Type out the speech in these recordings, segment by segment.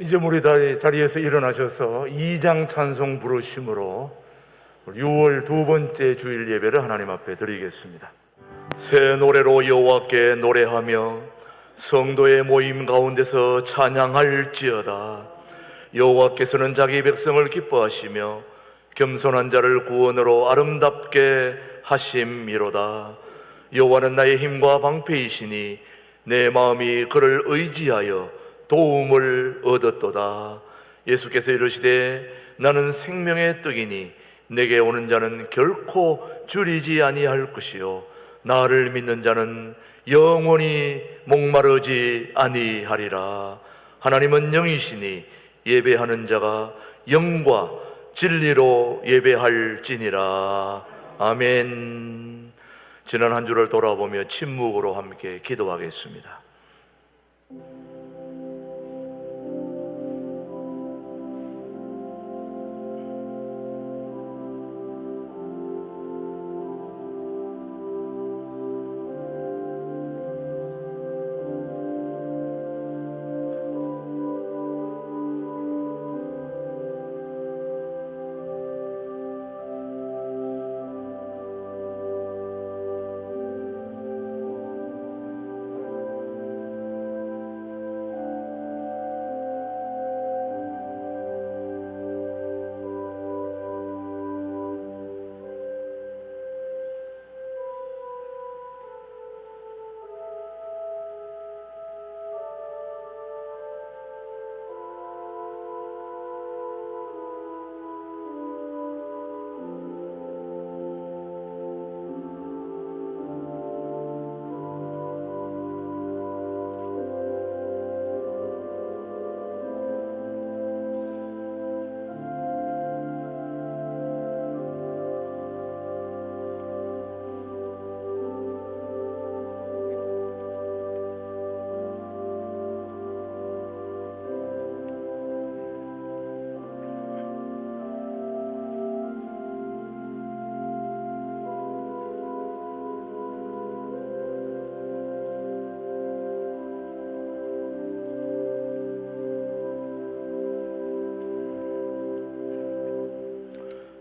이제 우리 다 자리에서 일어나셔서 2장 찬송 부르심으로 6월 두 번째 주일 예배를 하나님 앞에 드리겠습니다. 새 노래로 여호와께 노래하며 성도의 모임 가운데서 찬양할지어다. 여호와께서는 자기 백성을 기뻐하시며 겸손한 자를 구원으로 아름답게 하심이로다. 여호와는 나의 힘과 방패이시니 내 마음이 그를 의지하여 도움을 얻었도다. 예수께서 이르시되 나는 생명의 떡이니 내게 오는 자는 결코 줄이지 아니할 것이요 나를 믿는 자는 영원히 목마르지 아니하리라. 하나님은 영이시니 예배하는 자가 영과 진리로 예배할지니라. 아멘. 지난 한 주를 돌아보며 침묵으로 함께 기도하겠습니다.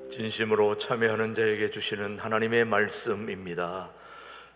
진심으로 참여하는 자에게 주시는 하나님의 말씀입니다.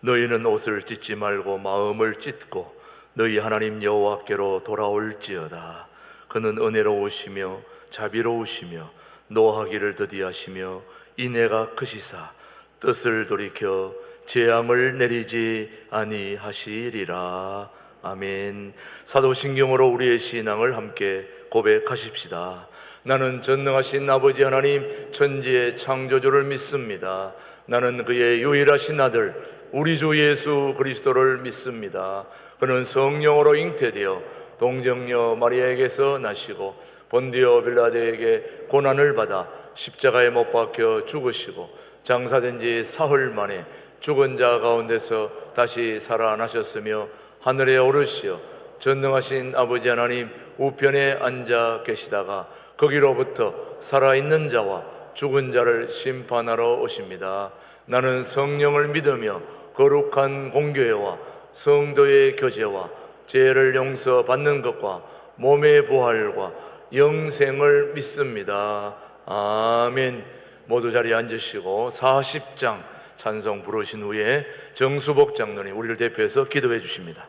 너희는 옷을 찢지 말고 마음을 찢고 너희 하나님 여호와께로 돌아올지어다. 그는 은혜로우시며 자비로우시며 노하기를 더디하시며 인애가 크시사 뜻을 돌이켜 재앙을 내리지 아니하시리라. 아멘. 사도신경으로 우리의 신앙을 함께 고백하십시다. 나는 전능하신 아버지 하나님 천지의 창조주를 믿습니다. 나는 그의 유일하신 아들 우리 주 예수 그리스도를 믿습니다. 그는 성령으로 잉태되어 동정녀 마리아에게서 나시고 본디오 빌라도에게 고난을 받아 십자가에 못 박혀 죽으시고 장사된 지 사흘 만에 죽은 자 가운데서 다시 살아나셨으며 하늘에 오르시어 전능하신 아버지 하나님 우편에 앉아 계시다가 거기로부터 살아있는 자와 죽은 자를 심판하러 오십니다. 나는 성령을 믿으며 거룩한 공교회와 성도의 교제와 죄를 용서받는 것과 몸의 부활과 영생을 믿습니다. 아멘. 모두 자리에 앉으시고 40장 찬송 부르신 후에 정수복 장로님 우리를 대표해서 기도해 주십니다.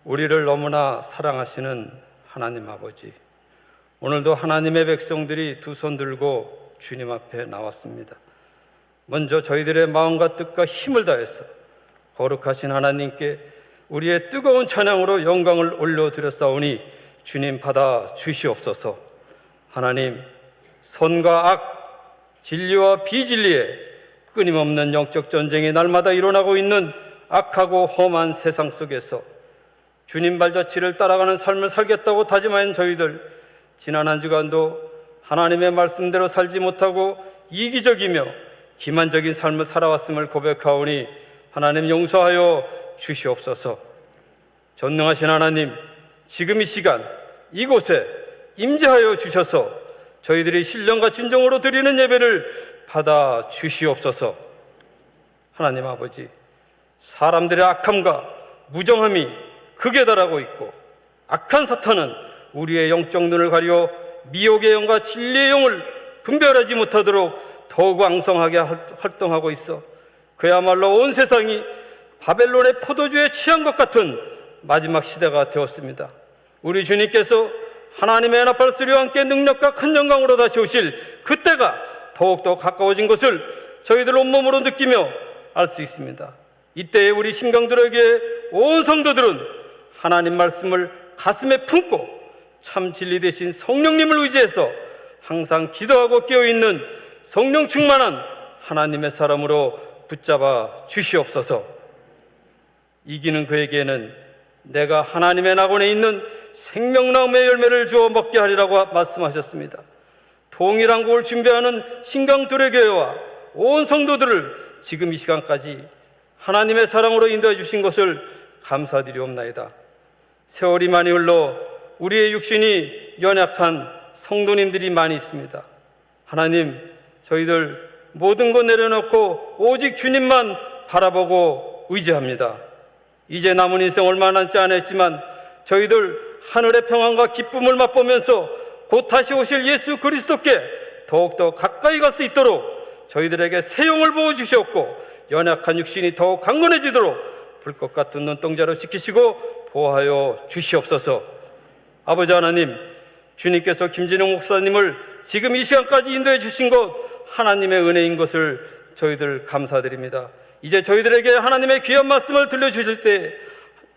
우리를 너무나 사랑하시는 하나님 아버지, 오늘도 하나님의 백성들이 두 손 들고 주님 앞에 나왔습니다. 먼저 저희들의 마음과 뜻과 힘을 다해서 거룩하신 하나님께 우리의 뜨거운 찬양으로 영광을 올려드렸사오니 주님 받아 주시옵소서. 하나님, 선과 악, 진리와 비진리의 끊임없는 영적 전쟁이 날마다 일어나고 있는 악하고 험한 세상 속에서 주님 발자취를 따라가는 삶을 살겠다고 다짐한 저희들, 지난 한 주간도 하나님의 말씀대로 살지 못하고 이기적이며 기만적인 삶을 살아왔음을 고백하오니 하나님 용서하여 주시옵소서. 전능하신 하나님, 지금 이 시간 이곳에 임재하여 주셔서 저희들이 신령과 진정으로 드리는 예배를 받아 주시옵소서. 하나님 아버지, 사람들의 악함과 무정함이 극에 달하고 있고 악한 사탄은 우리의 영적 눈을 가려 미혹의 영과 진리의 영을 분별하지 못하도록 더욱 왕성하게 활동하고 있어 그야말로 온 세상이 바벨론의 포도주에 취한 것 같은 마지막 시대가 되었습니다. 우리 주님께서 하나님의 나팔소리와 함께 능력과 큰 영광으로 다시 오실 그때가 더욱더 가까워진 것을 저희들 온몸으로 느끼며 알 수 있습니다. 이때에 우리 신강들에게 온 성도들은 하나님 말씀을 가슴에 품고 참 진리 되신 성령님을 의지해서 항상 기도하고 깨어있는 성령 충만한 하나님의 사람으로 붙잡아 주시옵소서. 이기는 그에게는 내가 하나님의 낙원에 있는 생명나무의 열매를 주어 먹게 하리라고 말씀하셨습니다. 통일한국을 준비하는 신강도래교회와 온 성도들을 지금 이 시간까지 하나님의 사랑으로 인도해 주신 것을 감사드리옵나이다. 세월이 많이 흘러 우리의 육신이 연약한 성도님들이 많이 있습니다. 하나님, 저희들 모든 것 내려놓고 오직 주님만 바라보고 의지합니다. 이제 남은 인생 얼마 남지 않았지만 저희들 하늘의 평안과 기쁨을 맛보면서 곧 다시 오실 예수 그리스도께 더욱더 가까이 갈 수 있도록 저희들에게 새 영을 부어주셨고 연약한 육신이 더욱 강건해지도록 불꽃 같은 눈동자로 지키시고 보호하여 주시옵소서. 아버지 하나님, 주님께서 김진영 목사님을 지금 이 시간까지 인도해 주신 것 하나님의 은혜인 것을 저희들 감사드립니다. 이제 저희들에게 하나님의 귀한 말씀을 들려주실 때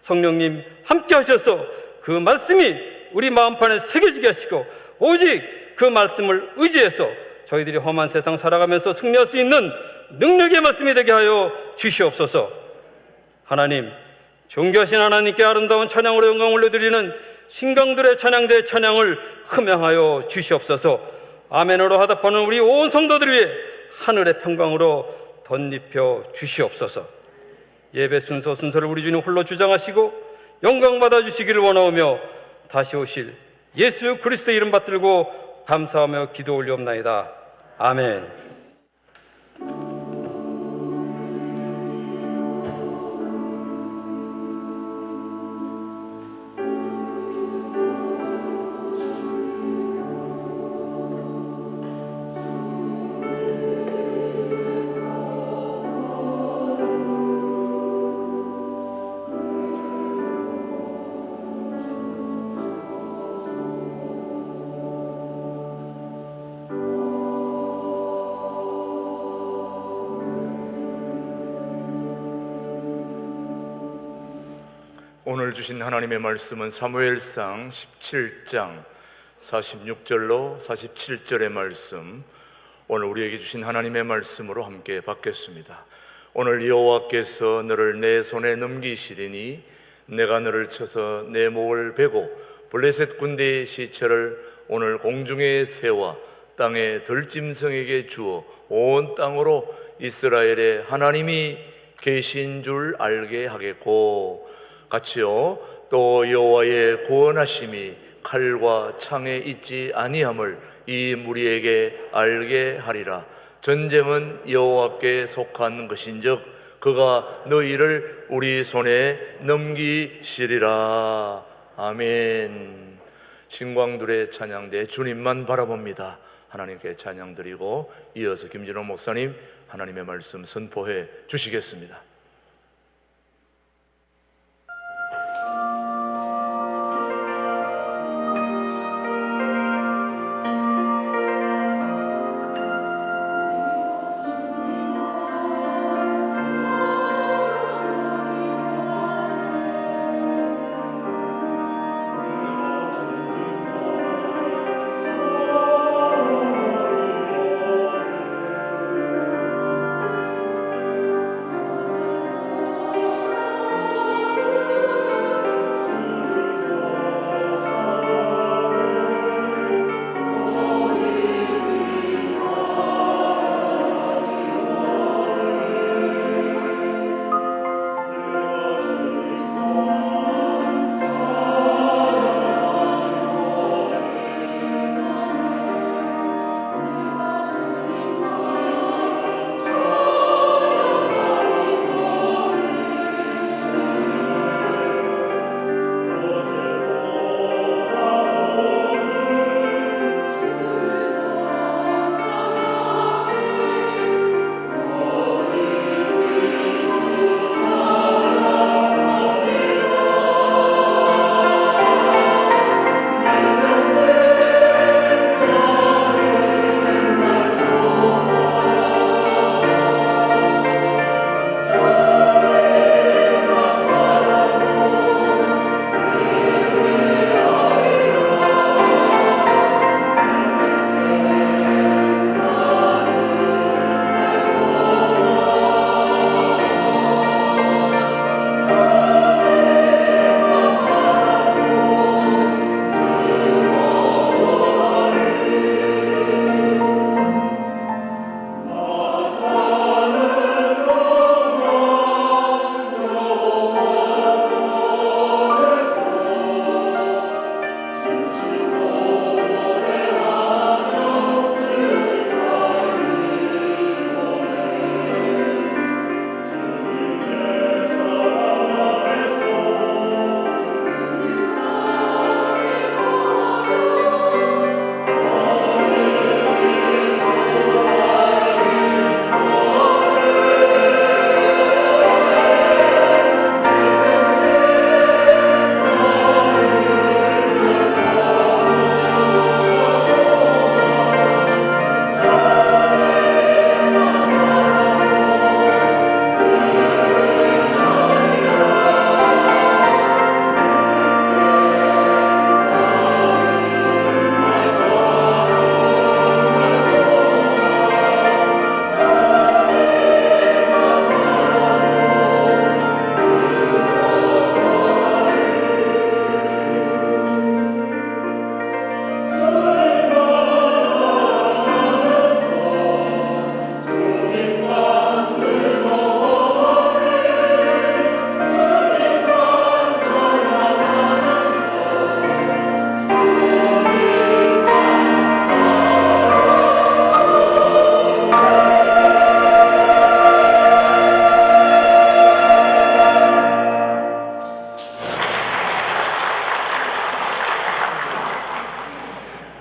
성령님 함께 하셔서 그 말씀이 우리 마음판에 새겨지게 하시고 오직 그 말씀을 의지해서 저희들이 험한 세상 살아가면서 승리할 수 있는 능력의 말씀이 되게 하여 주시옵소서. 하나님, 존귀하신 하나님께 아름다운 찬양으로 영광 올려드리는 신강들의 찬양대 찬양을 흠양하여 주시옵소서. 아멘으로 화답하는 우리 온 성도들 위해 하늘의 평강으로 덧입혀 주시옵소서. 예배 순서를 우리 주님 홀로 주장하시고 영광 받아주시기를 원하오며 다시 오실 예수 그리스도의 이름 받들고 감사하며 기도 올리옵나이다. 아멘. 오늘 주신 하나님의 말씀은 사무엘상 17장 46절로 47절의 말씀, 오늘 우리에게 주신 하나님의 말씀으로 함께 받겠습니다. 오늘 여호와께서 너를 내 손에 넘기시리니 내가 너를 쳐서 내 목을 베고 블레셋 군대의 시체를 오늘 공중의 새와 땅의 들짐승에게 주어 온 땅으로 이스라엘의 하나님이 계신 줄 알게 하겠고, 같이요, 또 여호와의 구원하심이 칼과 창에 있지 아니함을 이 무리에게 알게 하리라. 전쟁은 여호와께 속한 것인즉 그가 너희를 우리 손에 넘기시리라. 아멘. 신광들의 찬양대 주님만 바라봅니다. 하나님께 찬양드리고 이어서 김진호 목사님 하나님의 말씀 선포해 주시겠습니다.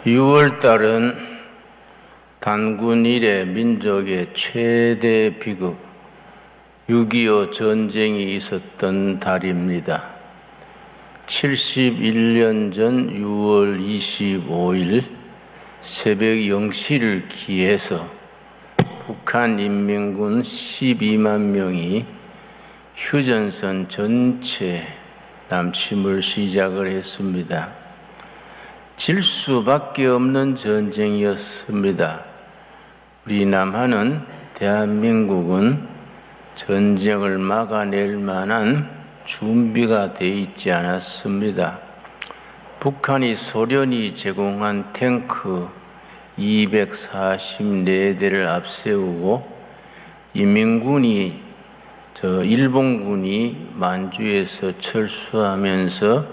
6월달은 단군 이래 민족의 최대 비극 6.25 전쟁이 있었던 달입니다. 71년 전 6월 25일 새벽 0시를 기해서 북한 인민군 12만 명이 휴전선 전체 남침을 시작을 했습니다. 질 수밖에 없는 전쟁이었습니다. 우리 남한은, 대한민국은 전쟁을 막아낼 만한 준비가 되어 있지 않았습니다. 북한이 소련이 제공한 탱크 244대를 앞세우고 일본군이 만주에서 철수하면서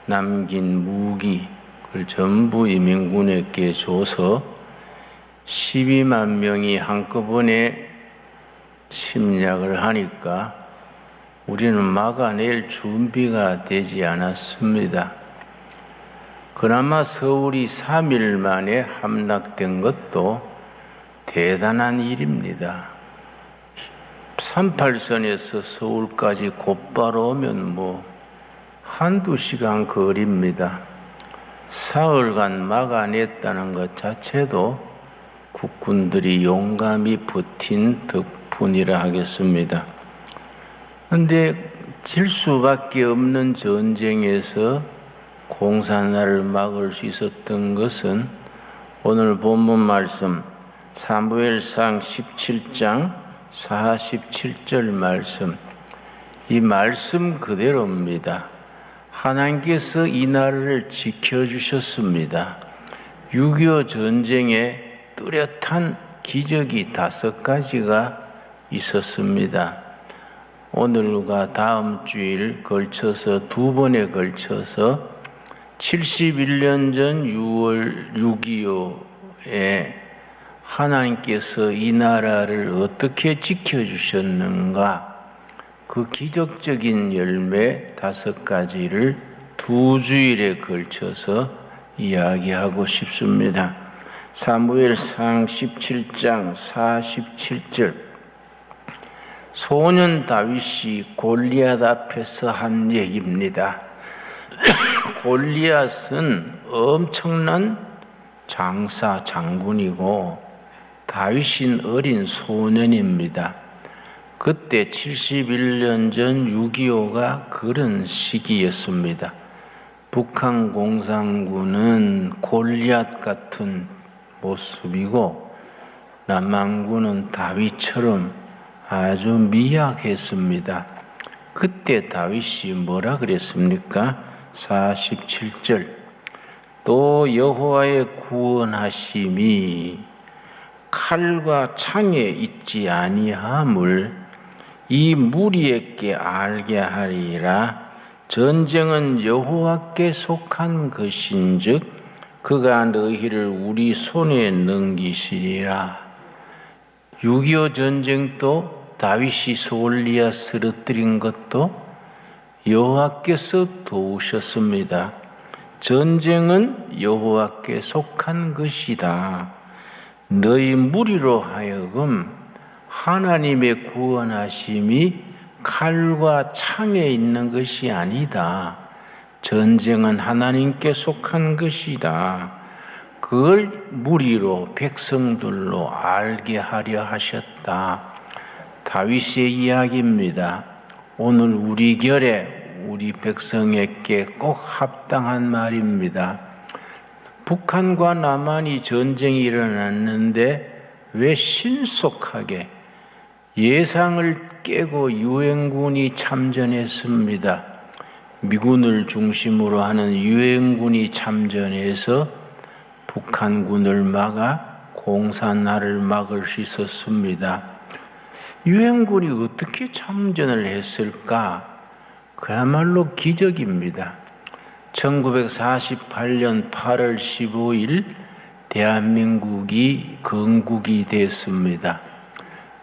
남긴 무기 그걸 전부 인민군에게 줘서 12만 명이 한꺼번에 침략을 하니까 우리는 막아낼 준비가 되지 않았습니다. 그나마 서울이 3일 만에 함락된 것도 대단한 일입니다. 38선에서 서울까지 곧바로 오면 한두 시간 거리입니다. 사흘간 막아냈다는 것 자체도 국군들이 용감히 버틴 덕분이라 하겠습니다. 그런데 질 수밖에 없는 전쟁에서 공산화를 막을 수 있었던 것은 오늘 본문 말씀 사무엘상 17장 47절 말씀, 이 말씀 그대로입니다. 하나님께서 이 나라를 지켜주셨습니다. 6.25 전쟁에 뚜렷한 기적이 5가지가 있었습니다. 오늘과 다음 주일 걸쳐서 2번에 걸쳐서 71년 전 6월 6.25에 하나님께서 이 나라를 어떻게 지켜주셨는가, 그 기적적인 열매 5가지를 2주일에 걸쳐서 이야기하고 싶습니다. 사무엘상 17장 47절, 소년 다윗이 골리앗 앞에서 한 얘기입니다. 골리앗은 엄청난 장군이고 다윗은 어린 소년입니다. 그때 71년 전 6.25가 그런 시기였습니다. 북한 공산군은 골리앗 같은 모습이고 남한군은 다윗처럼 아주 미약했습니다. 그때 다윗이 뭐라 그랬습니까? 47절, 또 여호와의 구원하심이 칼과 창에 있지 아니함을 이 무리에게 알게 하리라. 전쟁은 여호와께 속한 것인즉 그가 너희를 우리 손에 넘기시리라. 6.25 전쟁도 다윗이 골리앗 쓰러뜨린 것도 여호와께서 도우셨습니다. 전쟁은 여호와께 속한 것이다. 너희 무리로 하여금 하나님의 구원하심이 칼과 창에 있는 것이 아니다. 전쟁은 하나님께 속한 것이다. 그걸 무리로, 백성들로 알게 하려 하셨다. 다윗의 이야기입니다. 오늘 우리 결에, 우리 백성에게 꼭 합당한 말입니다. 북한과 남한이 전쟁이 일어났는데 왜 신속하게 예상을 깨고 유엔군이 참전했습니다. 미군을 중심으로 하는 유엔군이 참전해서 북한군을 막아 공산화를 막을 수 있었습니다. 유엔군이 어떻게 참전을 했을까? 그야말로 기적입니다. 1948년 8월 15일 대한민국이 건국이 됐습니다.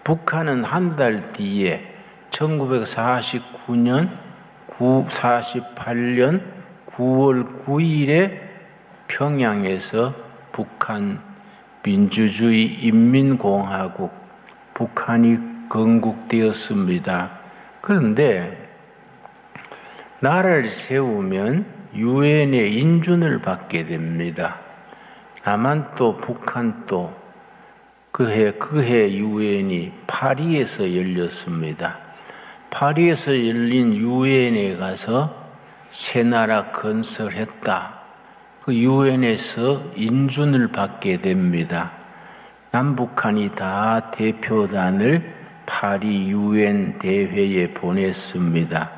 북한은 한 달 뒤에 1948년 9월 9일에 평양에서 북한 민주주의 인민공화국 북한이 건국되었습니다. 그런데 나라를 세우면 유엔의 인준을 받게 됩니다. 남한도 북한도 그해 유엔이 파리에서 열렸습니다. 파리에서 열린 유엔에 가서 새 나라 건설했다. 그 유엔에서 인준을 받게 됩니다. 남북한이 다 대표단을 파리 유엔 대회에 보냈습니다.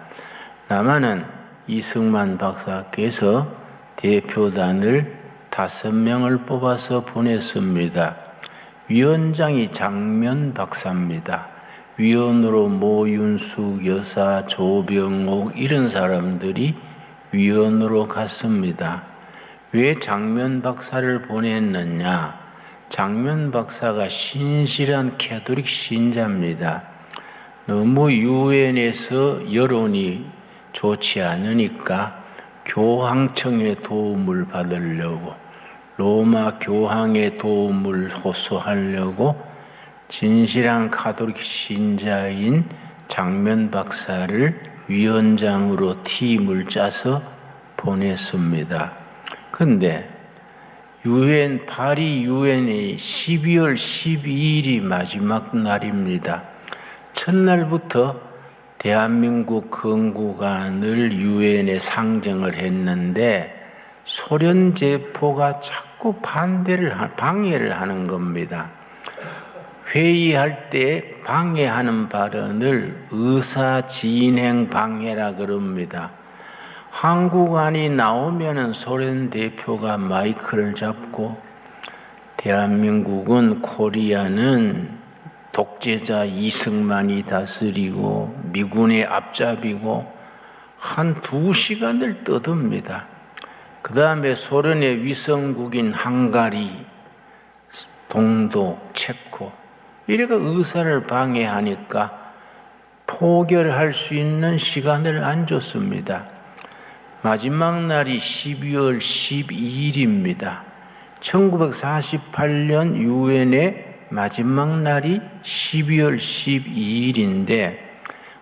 남한은 이승만 박사께서 대표단을 5명을 뽑아서 보냈습니다. 위원장이 장면 박사입니다. 위원으로 모윤숙 여사, 조병옥 이런 사람들이 위원으로 갔습니다. 왜 장면 박사를 보냈느냐? 장면 박사가 신실한 캐톨릭 신자입니다. 너무 유엔에서 여론이 좋지 않으니까 교황청의 도움을 받으려고, 로마 교황의 도움을 호소하려고 진실한 가톨릭 신자인 장면 박사를 위원장으로 팀을 짜서 보냈습니다. 그런데 파리 유엔이 12월 12일이 마지막 날입니다. 첫날부터 대한민국 건국안을 유엔에 상정을 했는데 소련 제포가 자꾸 방해를 하는 겁니다. 회의할 때 방해하는 발언을 의사진행 방해라 그럽니다. 한국안이 나오면은 소련 대표가 마이크를 잡고 대한민국은 코리아는 독재자 이승만이 다스리고 미군의 앞잡이고 한 2시간을 떠듭니다. 그 다음에 소련의 위성국인 헝가리, 동독, 체코 이래가 의사를 방해하니까 포결할 수 있는 시간을 안 줬습니다. 마지막 날이 12월 12일입니다. 1948년 유엔의 마지막 날이 12월 12일인데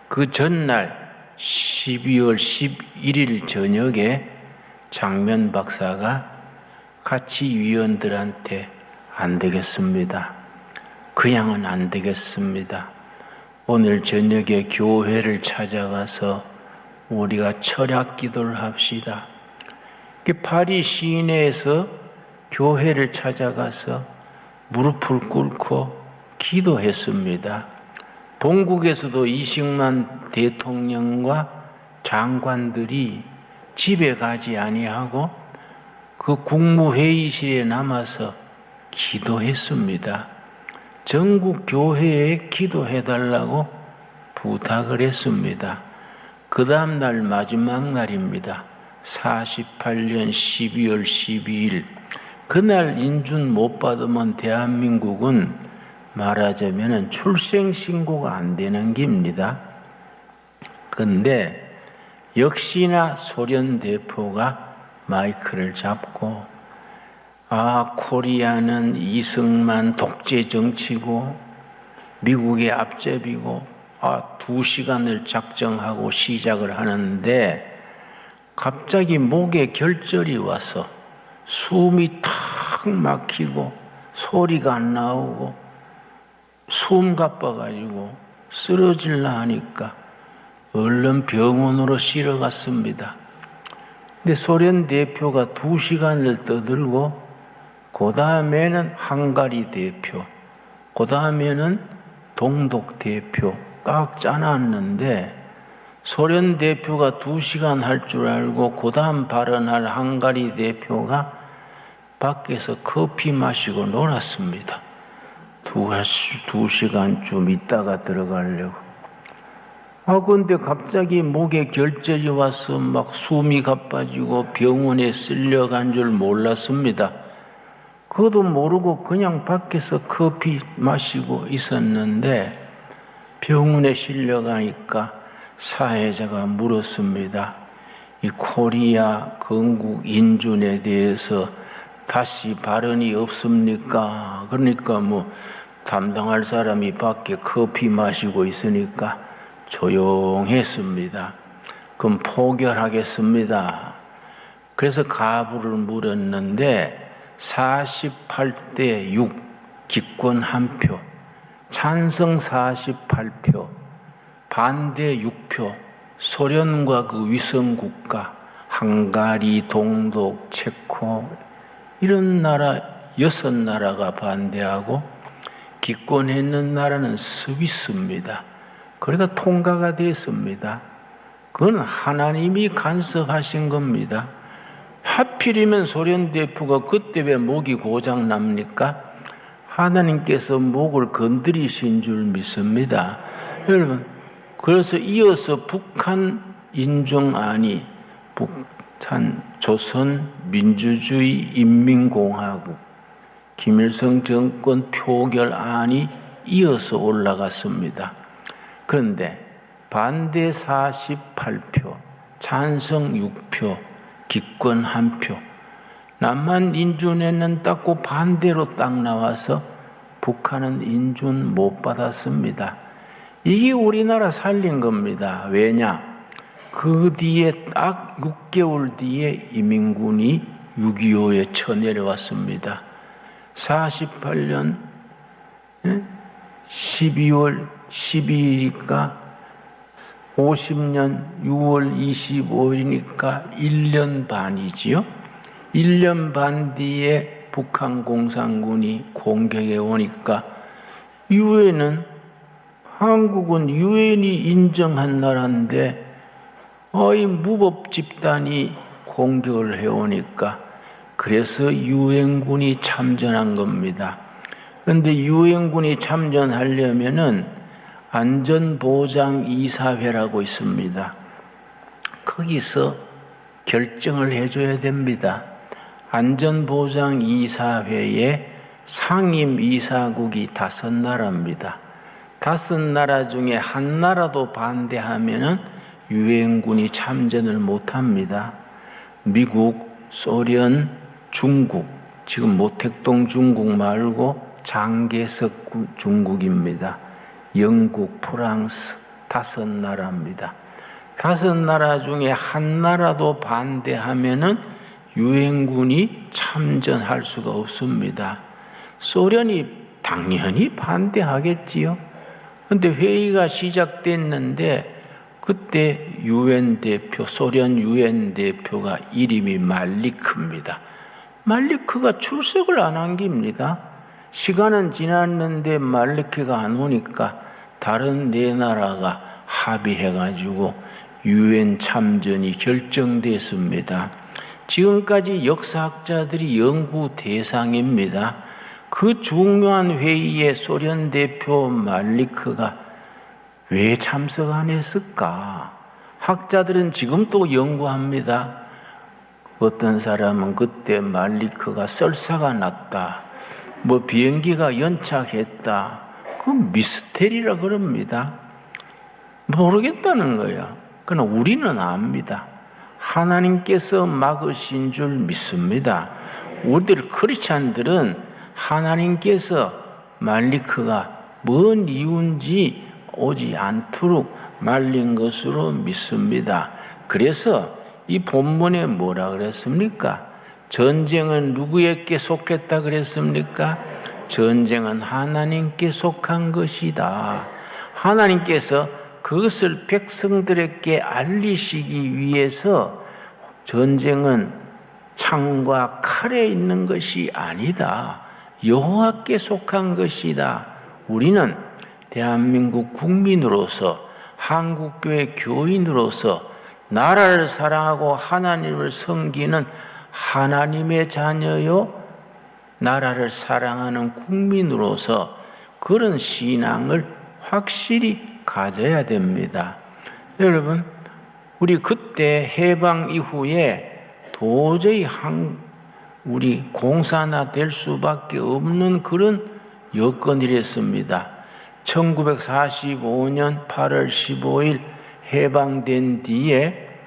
그 전날 12월 11일 저녁에 장면 박사가 같이 위원들한테 안 되겠습니다. 그냥은 안 되겠습니다. 오늘 저녁에 교회를 찾아가서 우리가 철학 기도를 합시다. 파리 시내에서 교회를 찾아가서 무릎을 꿇고 기도했습니다. 본국에서도 이승만 대통령과 장관들이 집에 가지 아니하고 그 국무회의실에 남아서 기도했습니다. 전국 교회에 기도해달라고 부탁을 했습니다. 그 다음 날 마지막 날입니다. 48년 12월 12일 그날 인준 못 받으면 대한민국은 말하자면 출생신고가 안 되는 겁니다. 그런데 역시나 소련 대표가 마이크를 잡고 코리아는 이승만 독재 정치고 미국의 앞잡이고 2시간을 작정하고 시작을 하는데 갑자기 목에 결절이 와서 숨이 탁 막히고 소리가 안 나오고 숨 가빠가지고 쓰러질라 하니까 얼른 병원으로 실어갔습니다. 근데 소련 대표가 2시간을 떠들고 그 다음에는 헝가리 대표, 그 다음에는 동독 대표 딱 짜놨는데 소련 대표가 2시간 할 줄 알고 그 다음 발언할 헝가리 대표가 밖에서 커피 마시고 놀았습니다. 2시간쯤 있다가 들어가려고. 근데 갑자기 목에 결절이 와서 막 숨이 가빠지고 병원에 쓸려간 줄 몰랐습니다. 그것도 모르고 그냥 밖에서 커피 마시고 있었는데 병원에 실려가니까 사회자가 물었습니다. 이 코리아 건국 인준에 대해서 다시 발언이 없습니까? 그러니까 뭐 담당할 사람이 밖에 커피 마시고 있으니까 조용했습니다. 그럼 포결하겠습니다. 그래서 가부를 물었는데 48대 6, 기권 1표, 찬성 48표, 반대 6표, 소련과 그 위성국가, 헝가리, 동독, 체코 이런 나라 6나라가 반대하고 기권했는 나라는 스위스입니다. 그러니까 통과가 됐습니다. 그건 하나님이 간섭하신 겁니다. 하필이면 소련 대표가 그때 왜 목이 고장 납니까? 하나님께서 목을 건드리신 줄 믿습니다. 여러분, 그래서 이어서 북한 인정안이 북한 조선민주주의 인민공화국 김일성 정권 표결안이 이어서 올라갔습니다. 그런데 반대 48표, 찬성 6표, 기권 1표, 남한 인준에는 딱 반대로 딱 나와서 북한은 인준 못 받았습니다. 이게 우리나라 살린 겁니다. 왜냐? 그 뒤에 딱 6개월 뒤에 이민군이 6.25에 쳐내려왔습니다. 48년 12월 12일이니까 50년 6월 25일이니까 1년 반이지요. 1년 반 뒤에 북한 공산군이 공격해 오니까 유엔은 한국은 유엔이 인정한 나라인데 이 무법 집단이 공격을 해오니까 그래서 유엔군이 참전한 겁니다. 그런데 유엔군이 참전하려면은 안전보장이사회라고 있습니다. 거기서 결정을 해줘야 됩니다. 안전보장이사회에 상임이사국이 5나라입니다. 5나라 중에 한 나라도 반대하면은 유엔군이 참전을 못합니다. 미국, 소련, 중국, 지금 모택동 중국 말고 장개석 중국입니다. 영국, 프랑스 5나라입니다. 5나라 중에 한 나라도 반대하면은 유엔군이 참전할 수가 없습니다. 소련이 당연히 반대하겠지요. 그런데 회의가 시작됐는데 그때 유엔 대표, 소련 유엔 대표가 이름이 말리크입니다. 말리크가 출석을 안 한 겁니다. 시간은 지났는데 말리크가 안 오니까 다른 4나라가 합의해가지고 유엔 참전이 결정됐습니다. 지금까지 역사학자들이 연구 대상입니다. 그 중요한 회의에 소련 대표 말리크가 왜 참석 안 했을까? 학자들은 지금 또 연구합니다. 어떤 사람은 그때 말리크가 썰사가 났다. 뭐 비행기가 연착했다. 그 미스테리라 그럽니다. 모르겠다는 거야. 그러나 우리는 압니다. 하나님께서 막으신 줄 믿습니다. 우리들 크리스찬들은 하나님께서 말리크가 뭔 이유인지 오지 않도록 말린 것으로 믿습니다. 그래서 이 본문에 뭐라 그랬습니까? 전쟁은 누구에게 속했다 그랬습니까? 전쟁은 하나님께 속한 것이다. 하나님께서 그것을 백성들에게 알리시기 위해서 전쟁은 창과 칼에 있는 것이 아니다. 여호와께 속한 것이다. 우리는 대한민국 국민으로서 한국교회 교인으로서 나라를 사랑하고 하나님을 섬기는 하나님의 자녀요 나라를 사랑하는 국민으로서 그런 신앙을 확실히 가져야 됩니다. 여러분, 우리 그때 해방 이후에 도저히 우리 공산화 될 수밖에 없는 그런 여건이랬습니다. 1945년 8월 15일 해방된 뒤에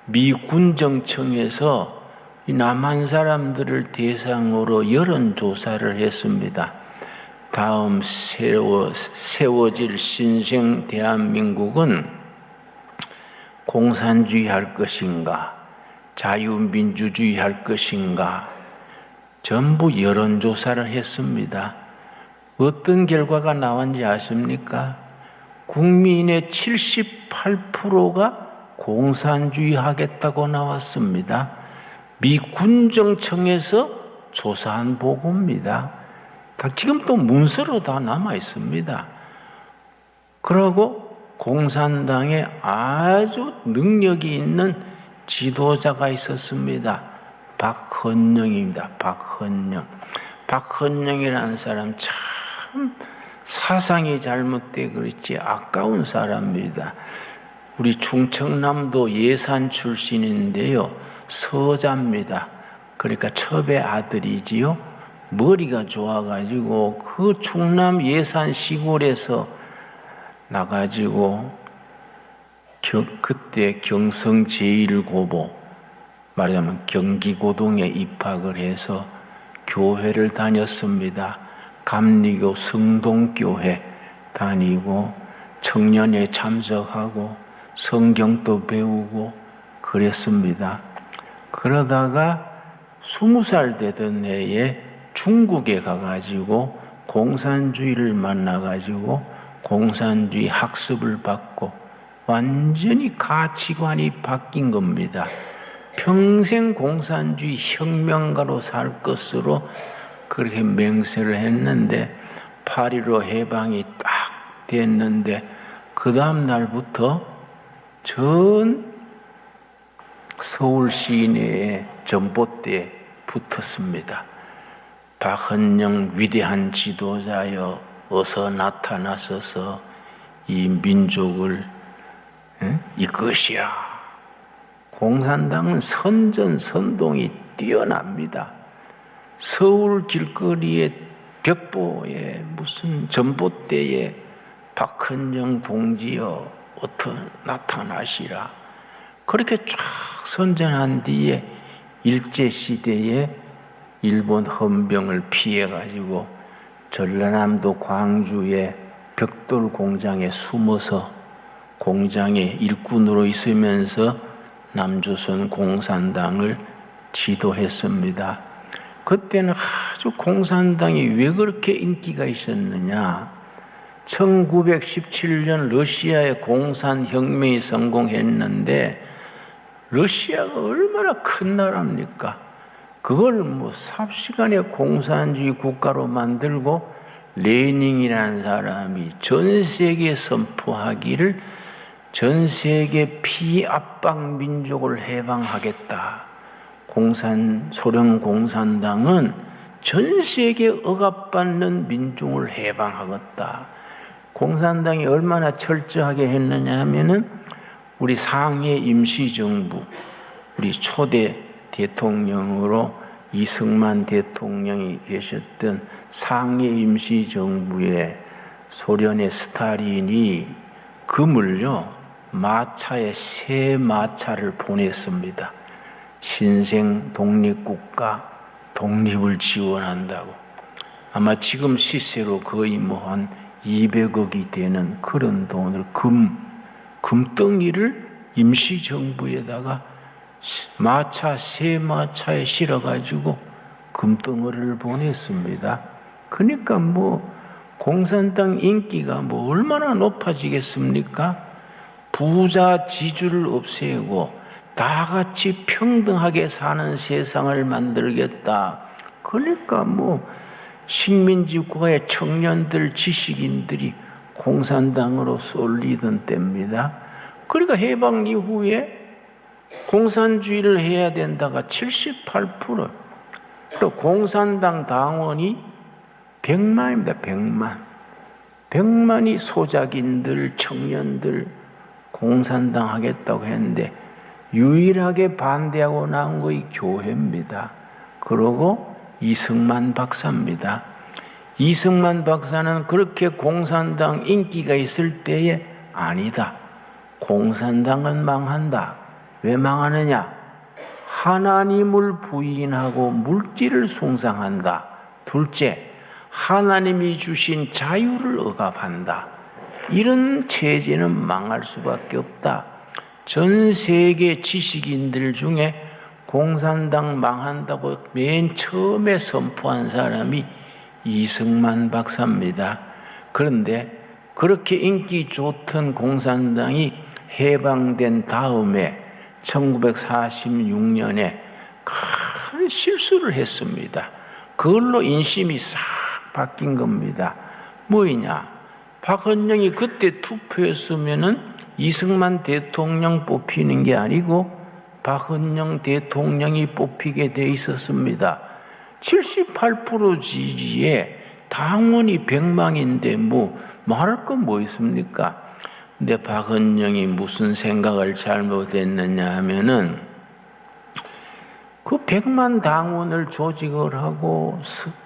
미 군정청에서 이 남한 사람들을 대상으로 여론조사를 했습니다. 다음 세워질 신생 대한민국은 공산주의 할 것인가, 자유민주주의 할 것인가, 전부 여론조사를 했습니다. 어떤 결과가 나왔는지 아십니까? 국민의 78%가 공산주의 하겠다고 나왔습니다. 미 군정청에서 조사한 보고입니다. 지금 또 문서로 다 남아 있습니다. 그러고 공산당에 아주 능력이 있는 지도자가 있었습니다. 박헌영입니다. 박헌영. 박헌영이라는 사람 참 사상이 잘못돼 그렇지 아까운 사람입니다. 우리 충청남도 예산 출신인데요. 서자입니다. 그러니까 첩의 아들이지요. 머리가 좋아가지고 그 충남 예산 시골에서 나가지고 그때 경성 제1고보 말하자면 경기고동에 입학을 해서 교회를 다녔습니다. 감리교 성동교회 다니고 청년회 참석하고 성경도 배우고 그랬습니다. 그러다가 20살 되던 해에 중국에 가가지고 공산주의를 만나가지고 공산주의 학습을 받고 완전히 가치관이 바뀐 겁니다. 평생 공산주의 혁명가로 살 것으로 그렇게 맹세를 했는데 8.15 해방이 딱 됐는데 그 다음 날부터 전 서울 시내에 전봇대에 붙었습니다. 박헌영 위대한 지도자여 어서 나타나셔서 이 민족을 이것이야. 공산당은 선전선동이 뛰어납니다. 서울 길거리에 벽보에 무슨 전봇대에 박헌영 동지여 어터 나타나시라. 그렇게 쫙 선전한 뒤에 일제시대에 일본 헌병을 피해가지고 전라남도 광주의 벽돌 공장에 숨어서 공장의 일꾼으로 있으면서 남조선 공산당을 지도했습니다. 그때는 아주 공산당이 왜 그렇게 인기가 있었느냐? 1917년 러시아의 공산혁명이 성공했는데 러시아가 얼마나 큰 나라입니까? 그걸 삽시간에 공산주의 국가로 만들고 레닌이라는 사람이 전 세계에 선포하기를 전 세계 피압박 민족을 해방하겠다. 소련 공산당은 전 세계 억압받는 민중을 해방하겠다. 공산당이 얼마나 철저하게 했느냐 하면은 우리 상해 임시정부, 우리 초대 대통령으로 이승만 대통령이 계셨던 상해 임시정부에 소련의 스탈린이 금을요, 마차에 새 마차를 보냈습니다. 신생 독립국가, 독립을 지원한다고. 아마 지금 시세로 거의 한 200억이 되는 그런 돈을 금덩이를 임시정부에다가 새 마차에 실어가지고 금덩어리를 보냈습니다. 그러니까 공산당 인기가 얼마나 높아지겠습니까? 부자 지주를 없애고 다 같이 평등하게 사는 세상을 만들겠다. 그러니까 식민지 국가의 청년들, 지식인들이 공산당으로 쏠리던 때입니다. 그러니까 해방 이후에 공산주의를 해야 된다가 78%. 또 공산당 당원이 100만입니다. 100만. 100만이 소작인들, 청년들 공산당 하겠다고 했는데 유일하게 반대하고 나온 것이 교회입니다. 그러고 이승만 박사입니다. 이승만 박사는 그렇게 공산당 인기가 있을 때에 아니다. 공산당은 망한다. 왜 망하느냐? 하나님을 부인하고 물질을 숭상한다. 둘째, 하나님이 주신 자유를 억압한다. 이런 체제는 망할 수밖에 없다. 전 세계 지식인들 중에 공산당 망한다고 맨 처음에 선포한 사람이 이승만 박사입니다. 그런데 그렇게 인기 좋던 공산당이 해방된 다음에 1946년에 큰 실수를 했습니다. 그걸로 인심이 싹 바뀐 겁니다. 뭐이냐? 박헌영이 그때 투표했으면은 이승만 대통령 뽑히는 게 아니고 박헌영 대통령이 뽑히게 돼 있었습니다. 78% 지지에 당원이 100만인데 뭐 말할 건 뭐 있습니까? 근데 박헌영이 무슨 생각을 잘못했느냐 하면은 그 100만 당원을 조직을 하고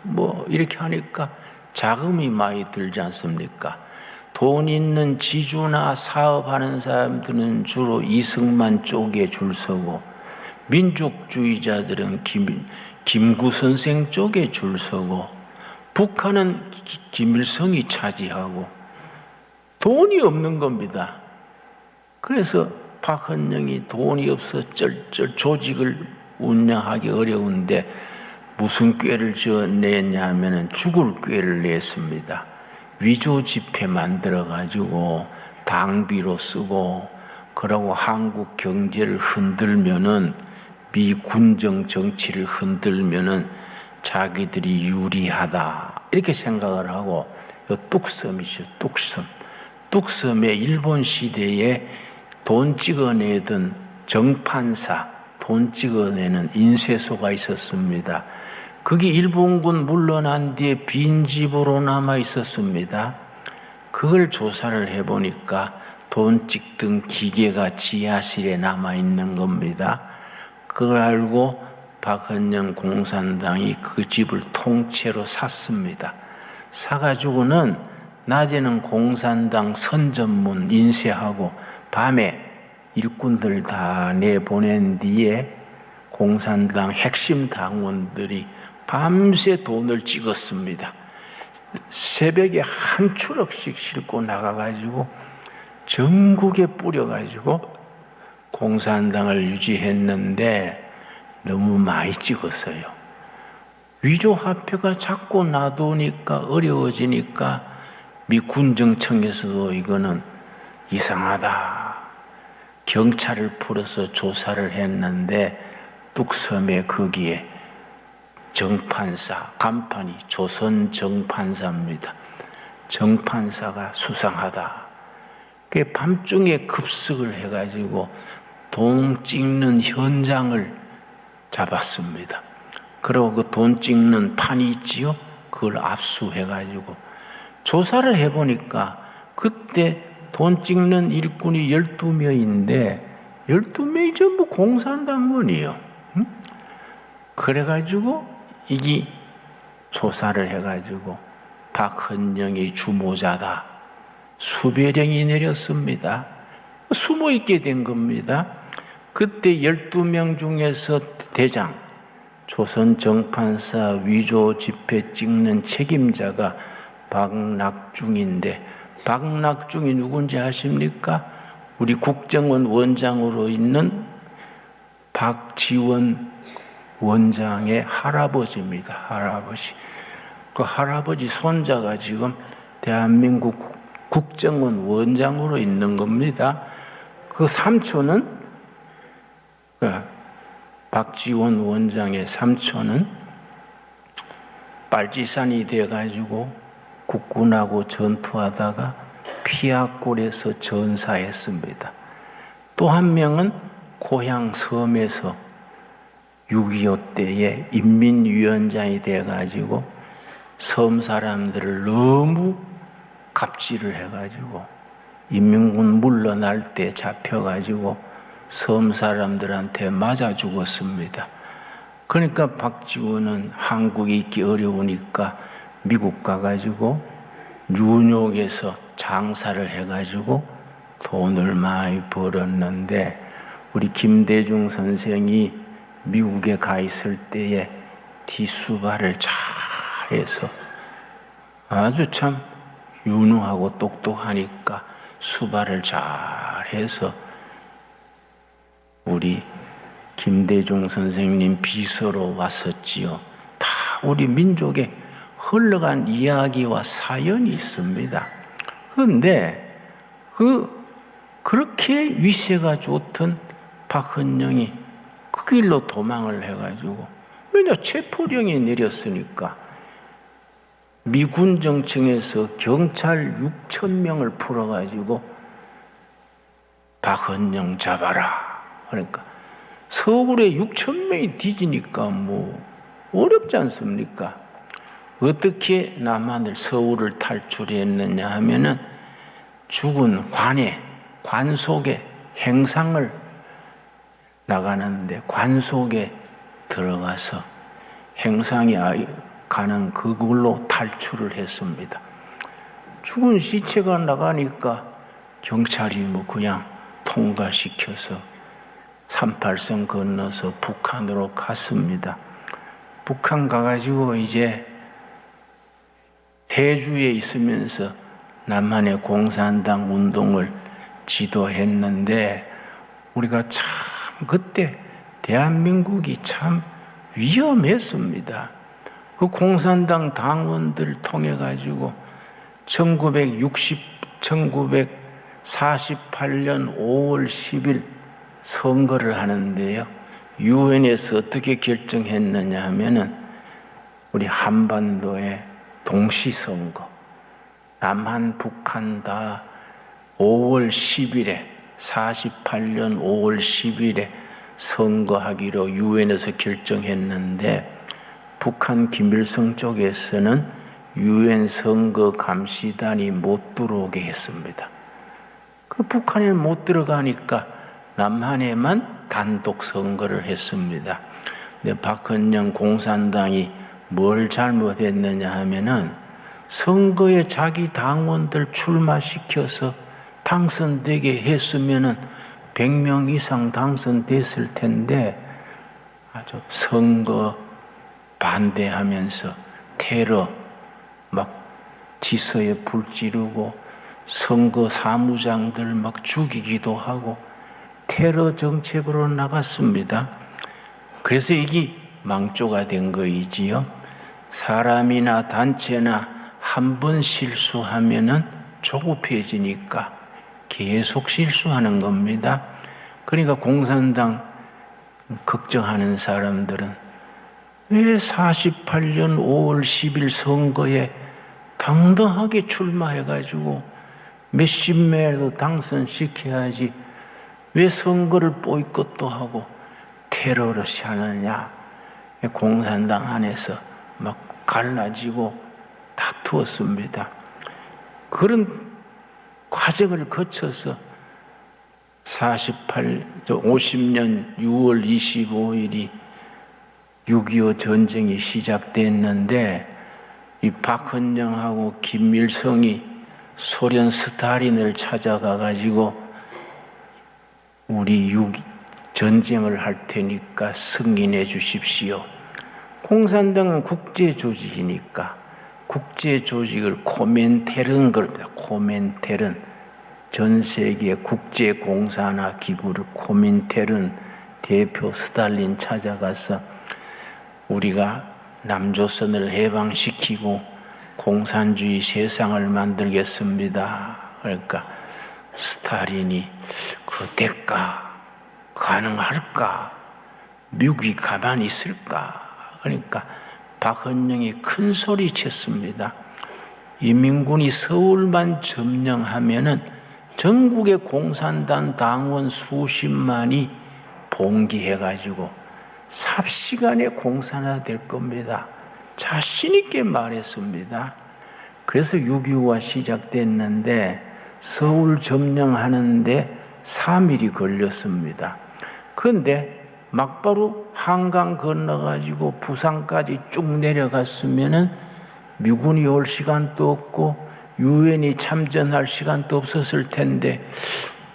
뭐 이렇게 하니까 자금이 많이 들지 않습니까? 돈 있는 지주나 사업하는 사람들은 주로 이승만 쪽에 줄 서고 민족주의자들은 김구 선생 쪽에 줄 서고 북한은 김일성이 차지하고 돈이 없는 겁니다. 그래서 박헌영이 돈이 없어 쩔쩔 조직을 운영하기 어려운데 무슨 꾀를 냈냐 하면 죽을 꾀를 냈습니다. 위조 지폐 만들어 가지고 당비로 쓰고 그러고 한국 경제를 흔들면은 미군정 정치를 흔들면은 자기들이 유리하다 이렇게 생각을 하고 뚝섬이죠. 뚝섬에 일본 시대에 돈 찍어내던 정판사 돈 찍어내는 인쇄소가 있었습니다. 그게 일본군 물러난 뒤에 빈집으로 남아 있었습니다. 그걸 조사를 해보니까 돈 찍던 기계가 지하실에 남아 있는 겁니다. 그걸 알고 박헌영 공산당이 그 집을 통째로 샀습니다. 사가지고는 낮에는 공산당 선전문 인쇄하고 밤에 일꾼들 다 내보낸 뒤에 공산당 핵심 당원들이 밤새 돈을 찍었습니다. 새벽에 한 추럭씩 싣고 나가가지고 전국에 뿌려가지고 공산당을 유지했는데 너무 많이 찍었어요. 위조화폐가 자꾸 놔두니까 어려워지니까 미 군정청에서도 이거는 이상하다. 경찰을 풀어서 조사를 했는데 뚝섬에 거기에 정판사, 간판이 조선 정판사입니다. 정판사가 수상하다. 그 밤중에 급습을 해가지고 돈 찍는 현장을 잡았습니다. 그리고 그 돈 찍는 판이 있지요? 그걸 압수해가지고 조사를 해보니까 그때 돈 찍는 일꾼이 12명인데 12명이 전부 공산당원이에요. 그래가지고 이게 조사를 해가지고 박헌영이 주모자다. 수배령이 내렸습니다. 숨어 있게 된 겁니다. 그때 12명 중에서 대장, 조선 정판사 위조 지폐 찍는 책임자가 박낙중인데 박낙중이 누군지 아십니까? 우리 국정원 원장으로 있는 박지원 원장의 할아버지입니다. 할아버지. 그 할아버지 손자가 지금 대한민국 국정원 원장으로 있는 겁니다. 그 삼촌은 박지원 원장의 삼촌은 빨치산이 돼가지고 국군하고 전투하다가 피아골에서 전사했습니다. 또 한 명은 고향 섬에서 6.25 때에 인민위원장이 돼가지고 섬 사람들을 너무 갑질을 해가지고 인민군 물러날 때 잡혀가지고 섬 사람들한테 맞아 죽었습니다. 그러니까 박지원은 한국에 있기 어려우니까 미국 가가지고 뉴욕에서 장사를 해가지고 돈을 많이 벌었는데 우리 김대중 선생이 미국에 가 있을 때에 뒷수발을 잘해서 아주 참 유능하고 똑똑하니까 수발을 잘해서 우리 김대중 선생님 비서로 왔었지요. 다 우리 민족의 흘러간 이야기와 사연이 있습니다. 그런데 그렇게 위세가 좋던 박헌영이 그 길로 도망을 해가지고, 왜냐 체포령이 내렸으니까 미군 정청에서 경찰 6,000명을 풀어가지고 박헌영 잡아라. 그러니까 서울에 6,000명이 뒤지니까 뭐 어렵지 않습니까? 어떻게 남한을 서울을 탈출했느냐 하면은 죽은 관 속에 행상을 나가는데 관 속에 들어가서 행상이 가는 그걸로 탈출을 했습니다. 죽은 시체가 나가니까 경찰이 뭐 그냥 통과시켜서 38선 건너서 북한으로 갔습니다. 북한 가가지고 이제 해주에 있으면서 남한의 공산당 운동을 지도했는데, 우리가 참 그때 대한민국이 참 위험했습니다. 그 공산당 당원들 통해 가지고 1948년 5월 10일 선거를 하는데요. 유엔에서 어떻게 결정했느냐 하면은 우리 한반도의 동시선거, 남한, 북한 다 5월 10일에 48년 5월 10일에 선거하기로 유엔에서 결정했는데, 북한 김일성 쪽에서는 유엔 선거 감시단이 못 들어오게 했습니다. 그 북한에 못 들어가니까 남한에만 단독 선거를 했습니다. 근데 박헌영 공산당이 뭘 잘못했느냐 하면은 선거에 자기 당원들 출마시켜서 당선되게 했으면은 100명 이상 당선됐을 텐데, 아주 선거 반대하면서 테러 막 지서에 불 지르고 선거 사무장들 막 죽이기도 하고 테러 정책으로 나갔습니다. 그래서 이게 망조가 된 거이지요. 사람이나 단체나 한 번 실수하면은 조급해지니까 계속 실수하는 겁니다. 그러니까 공산당 걱정하는 사람들은 왜 48년 5월 10일 선거에 당당하게 출마해가지고 몇십 명이라도 당선시켜야지 왜 선거를 보이콧도 하고 테러를 하느냐. 공산당 안에서 막 갈라지고 다투었습니다. 그런 과정을 거쳐서 50년 6월 25일이 6.25 전쟁이 시작됐는데, 이 박헌영하고 김일성이 소련 스탈린을 찾아가 가지고 우리 전쟁을 할 테니까 승인해 주십시오. 공산당은 국제조직이니까 국제조직을 코멘테른 겁니다. 코멘테른, 전 세계 국제공산화 기구를 코멘테른 대표 스탈린 찾아가서 우리가 남조선을 해방시키고 공산주의 세상을 만들겠습니다. 그러니까 스탈린이 그 대가 가능할까? 미국이 가만히 있을까? 그러니까 박헌영이 큰 소리 쳤습니다. 인민군이 서울만 점령하면은 전국의 공산당 당원 수십만이 봉기해가지고 삽시간에 공산화 될 겁니다. 자신 있게 말했습니다. 그래서 6.25가 시작됐는데 서울 점령하는데 3일이 걸렸습니다. 그런데 막바로 한강 건너가지고 부산까지 쭉 내려갔으면은 미군이 올 시간도 없고 유엔이 참전할 시간도 없었을 텐데,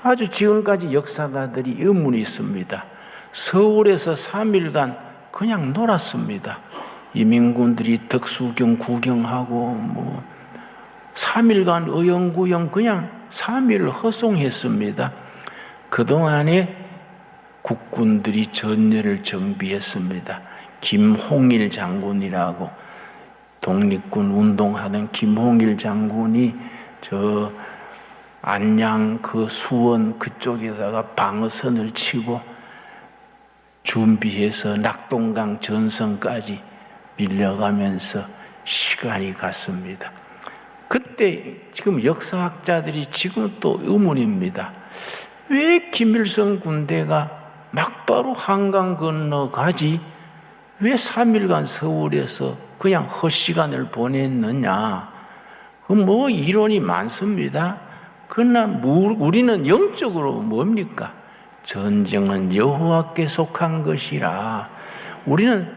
아주 지금까지 역사가들이 의문이 있습니다. 서울에서 3일간 그냥 놀았습니다. 이민군들이 덕수경 구경하고 3일간 어영구영 그냥 3일을 허송했습니다. 그동안에 국군들이 전례를 정비했습니다. 김홍일 장군이라고 독립군 운동하던 김홍일 장군이 저 안양 그 수원 그쪽에다가 방어선을 치고 준비해서 낙동강 전선까지 밀려가면서 시간이 갔습니다. 그때 지금 역사학자들이 지금 또 의문입니다. 왜 김일성 군대가 막바로 한강 건너가지 왜 3일간 서울에서 그냥 헛시간을 보냈느냐. 이론이 많습니다. 그러나 우리는 영적으로 뭡니까? 전쟁은 여호와께 속한 것이라. 우리는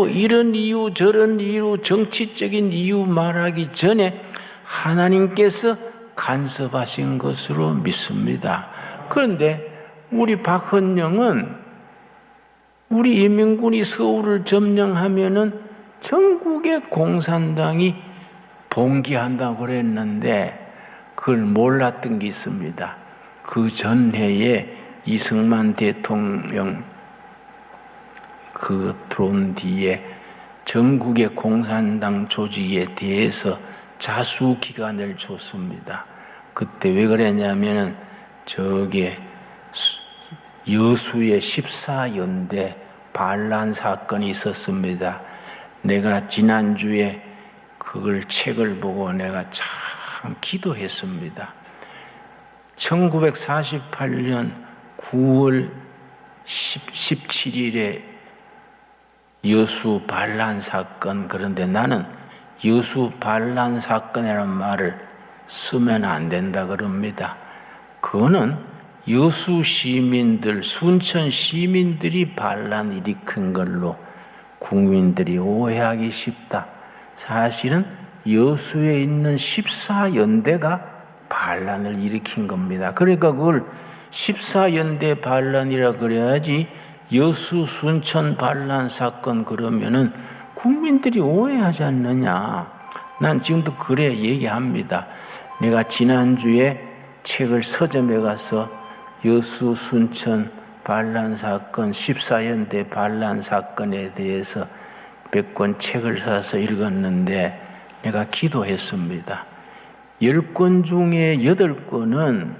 이런 이유 저런 이유 정치적인 이유 말하기 전에 하나님께서 간섭하신 것으로 믿습니다. 그런데 우리 박헌영은 우리 인민군이 서울을 점령하면은 전국의 공산당이 봉기한다고 그랬는데 그걸 몰랐던 게 있습니다. 그 전해에 이승만 대통령 들어온 뒤에 전국의 공산당 조직에 대해서 자수 기간을 줬습니다. 그때 왜 그랬냐면은 여수의 14연대 반란 사건이 있었습니다. 내가 지난주에 그걸 책을 보고 내가 참 기도했습니다. 1948년 9월 17일에 여수 반란 사건, 그런데 나는 여수 반란 사건이라는 말을 쓰면 안 된다 그럽니다. 그거는 여수 시민들, 순천 시민들이 반란 일으킨 걸로 국민들이 오해하기 쉽다. 사실은 여수에 있는 14연대가 반란을 일으킨 겁니다. 그러니까 그걸 14연대 반란이라 그래야지 여수 순천 반란 사건 그러면은 국민들이 오해하지 않느냐. 난 지금도 그래 얘기합니다. 내가 지난주에 책을 서점에 가서 여수 순천 반란 사건 14연대 반란 사건에 대해서 몇 권 책을 사서 읽었는데 내가 기도했습니다. 10권 중에 8권은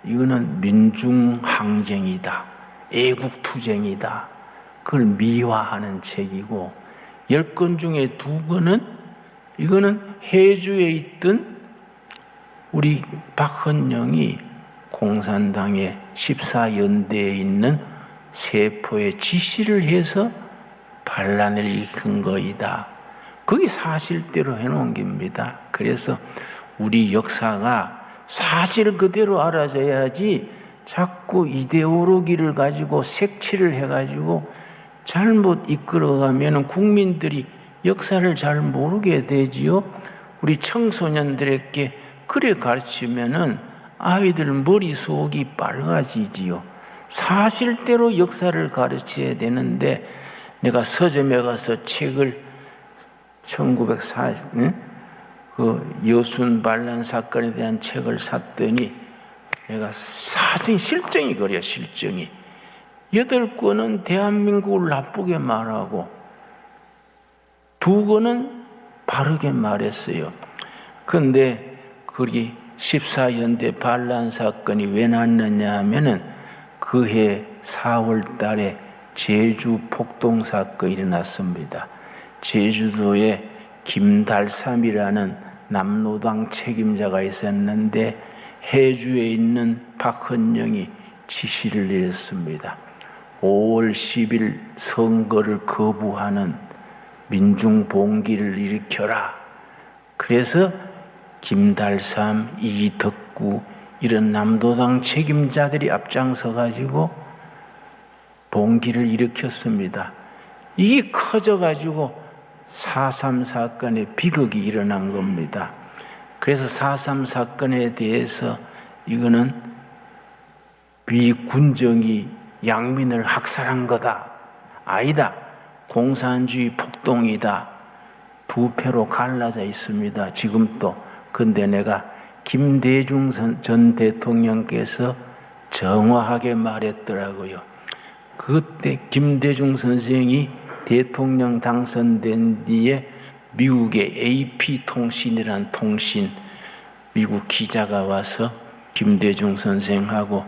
이거는 민중항쟁이다, 애국투쟁이다, 그걸 미화하는 책이고 10권 중에 2권은 이거는 해주에 있던 우리 박헌영이 공산당의 14연대에 있는 세포에 지시를 해서 반란을 일으킨 거이다. 그게 사실대로 해놓은 겁니다. 그래서 우리 역사가 사실 그대로 알아져야지 자꾸 이데올로기를 가지고 색칠을 해가지고 잘못 이끌어가면 국민들이 역사를 잘 모르게 되지요. 우리 청소년들에게 그래 가르치면은 아이들 머릿속이 빨가지지요. 사실대로 역사를 가르쳐야 되는데 내가 서점에 가서 책을 1940 그 여순 반란 사건에 대한 책을 샀더니 내가 실정이 그래요. 실정이 8권은 대한민국을 나쁘게 말하고 2권은 바르게 말했어요. 그런데 거기 14연대 반란 사건이 왜 났느냐 하면은 그해 4월 달에 제주 폭동 사건이 일어났습니다. 제주도에 김달삼이라는 남로당 책임자가 있었는데 해주에 있는 박헌영이 지시를 내렸습니다. 5월 10일 선거를 거부하는 민중봉기를 일으켜라. 그래서 김달삼, 이덕구 이런 남도당 책임자들이 앞장서 가지고 봉기를 일으켰습니다. 이게 커져 가지고 4.3 사건의 비극이 일어난 겁니다. 그래서 4.3 사건에 대해서 이거는 비군정이 양민을 학살한 거다. 아니다. 공산주의 폭동이다. 부패로 갈라져 있습니다. 지금도. 근데 내가 김대중 전 대통령께서 정확하게 말했더라고요. 그때 김대중 선생이 대통령 당선된 뒤에 미국의 AP통신이라는 통신, 미국 기자가 와서 김대중 선생하고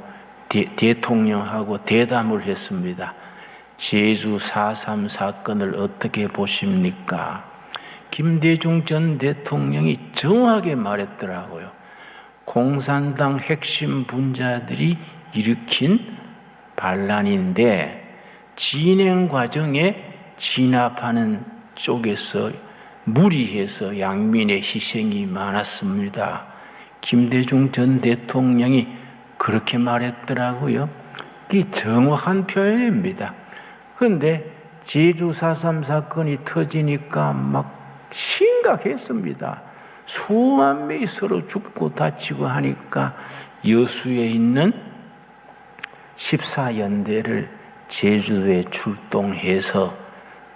대통령하고 대담을 했습니다. 제주 4.3 사건을 어떻게 보십니까? 김대중 전 대통령이 정확하게 말했더라고요. 공산당 핵심 분자들이 일으킨 반란인데 진행 과정에 진압하는 쪽에서 무리해서 양민의 희생이 많았습니다. 김대중 전 대통령이 그렇게 말했더라고요. 이 정확한 표현입니다. 그런데 제주 4.3 사건이 터지니까 막 심각했습니다. 수만 명이 서로 죽고 다치고 하니까 여수에 있는 14연대를 제주도에 출동해서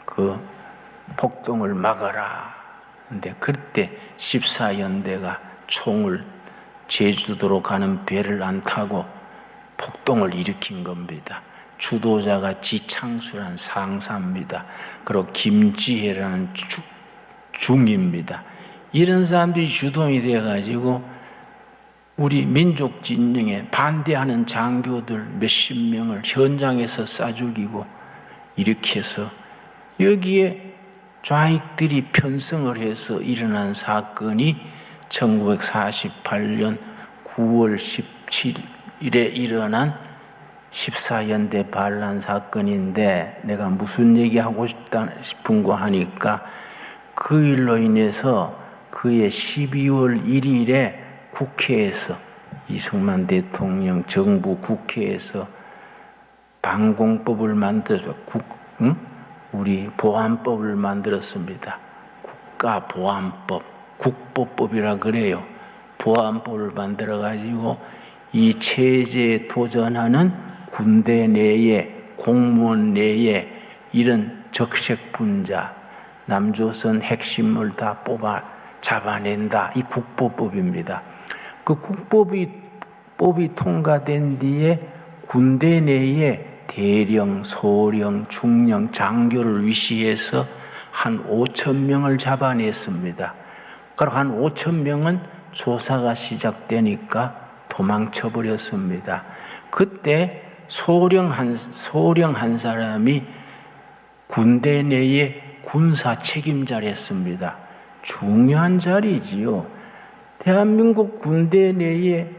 그 폭동을 막아라. 근데 그때 14연대가 총을 제주도로 가는 배를 안 타고 폭동을 일으킨 겁니다. 주도자가 지창수라는 상사입니다. 그리고 김지혜라는 중입니다. 이런 사람들이 주동이 되어가지고 우리 민족 진영에 반대하는 장교들 몇십 명을 현장에서 쏴 죽이고 이렇게 해서 여기에 좌익들이 편성을 해서 일어난 사건이 1948년 9월 17일에 일어난 14연대 반란 사건인데 내가 무슨 얘기하고 싶은 거 하니까 그 일로 인해서 그해 12월 1일에 국회에서 이승만 대통령 정부 국회에서 방공법을 만들어서 우리 보안법을 만들었습니다. 국가보안법, 국보법이라 그래요. 보안법을 만들어 가지고 이 체제에 도전하는 군대 내에 공무원 내에 이런 적색 분자 남조선 핵심을 다 잡아낸다. 이 국보법입니다. 그 국보법이 통과된 뒤에 군대 내에 대령, 소령, 중령, 장교를 위시해서 한 5천 명을 잡아냈습니다. 그리고 한 5천 명은 조사가 시작되니까 도망쳐 버렸습니다. 그때 소령 한 사람이 군대 내에 군사 책임자를 했습니다. 중요한 자리지요. 대한민국 군대 내에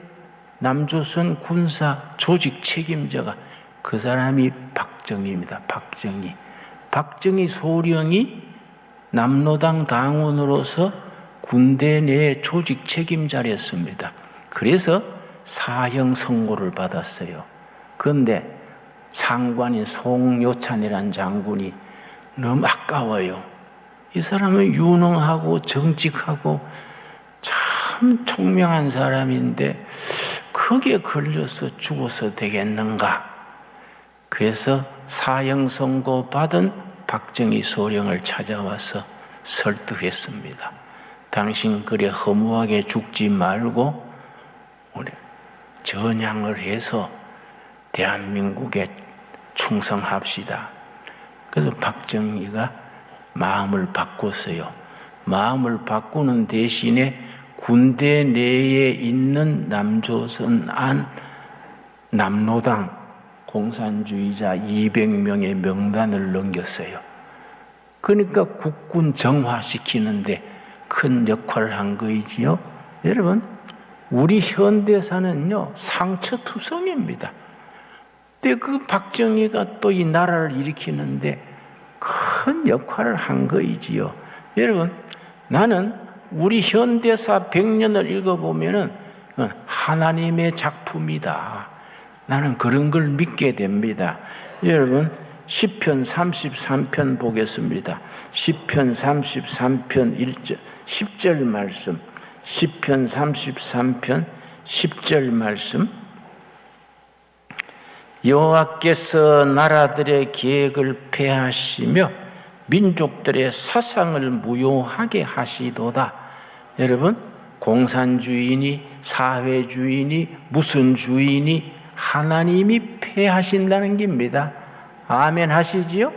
남조선 군사 조직 책임자가 그 사람이 박정희입니다. 박정희 소령이 남로당 당원으로서 군대 내에 조직 책임자를 했습니다. 그래서 사형 선고를 받았어요. 그런데 상관인 송요찬이라는 장군이 너무 아까워요. 이 사람은 유능하고 정직하고 참 총명한 사람인데 거기에 걸려서 죽어서 되겠는가? 그래서 사형 선고 받은 박정희 소령을 찾아와서 설득했습니다. 당신 그래 허무하게 죽지 말고 우리 전향을 해서 대한민국에 충성합시다. 그래서 박정희가 마음을 바꿨어요. 마음을 바꾸는 대신에 군대 내에 있는 남조선 안 남로당 공산주의자 200명의 명단을 넘겼어요. 그러니까 국군 정화시키는데 큰 역할을 한 거이지요. 여러분, 우리 현대사는요 상처투성입니다. 근데 그 박정희가 또 이 나라를 일으키는데 큰 역할을 한 거이지요. 여러분, 나는 우리 현대사 100년을 읽어보면은 하나님의 작품이다. 나는 그런 걸 믿게 됩니다. 여러분, 시편 33편 보겠습니다. 시편 33편 1절, 10절 말씀. 시편 33편 10절 말씀. 여호와께서 나라들의 계획을 폐하시며 민족들의 사상을 무효하게 하시도다. 여러분, 공산주의니 사회주의니 무슨 주의니 하나님이 폐하신다는 겁니다. 아멘 하시지요?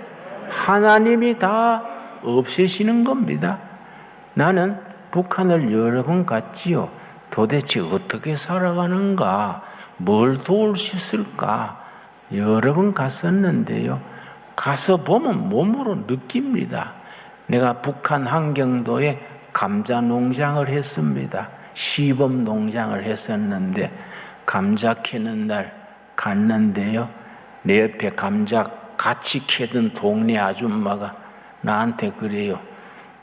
하나님이 다 없애시는 겁니다. 나는 북한을 여러 번 갔지요. 도대체 어떻게 살아가는가, 뭘 도울 수 있을까 여러 번 갔었는데요. 가서 보면 몸으로 느낍니다. 내가 북한 한경도에 감자 농장을 했습니다. 시범 농장을 했었는데 감자 캐는 날 갔는데요. 내 옆에 감자 같이 캐던 동네 아줌마가 나한테 그래요.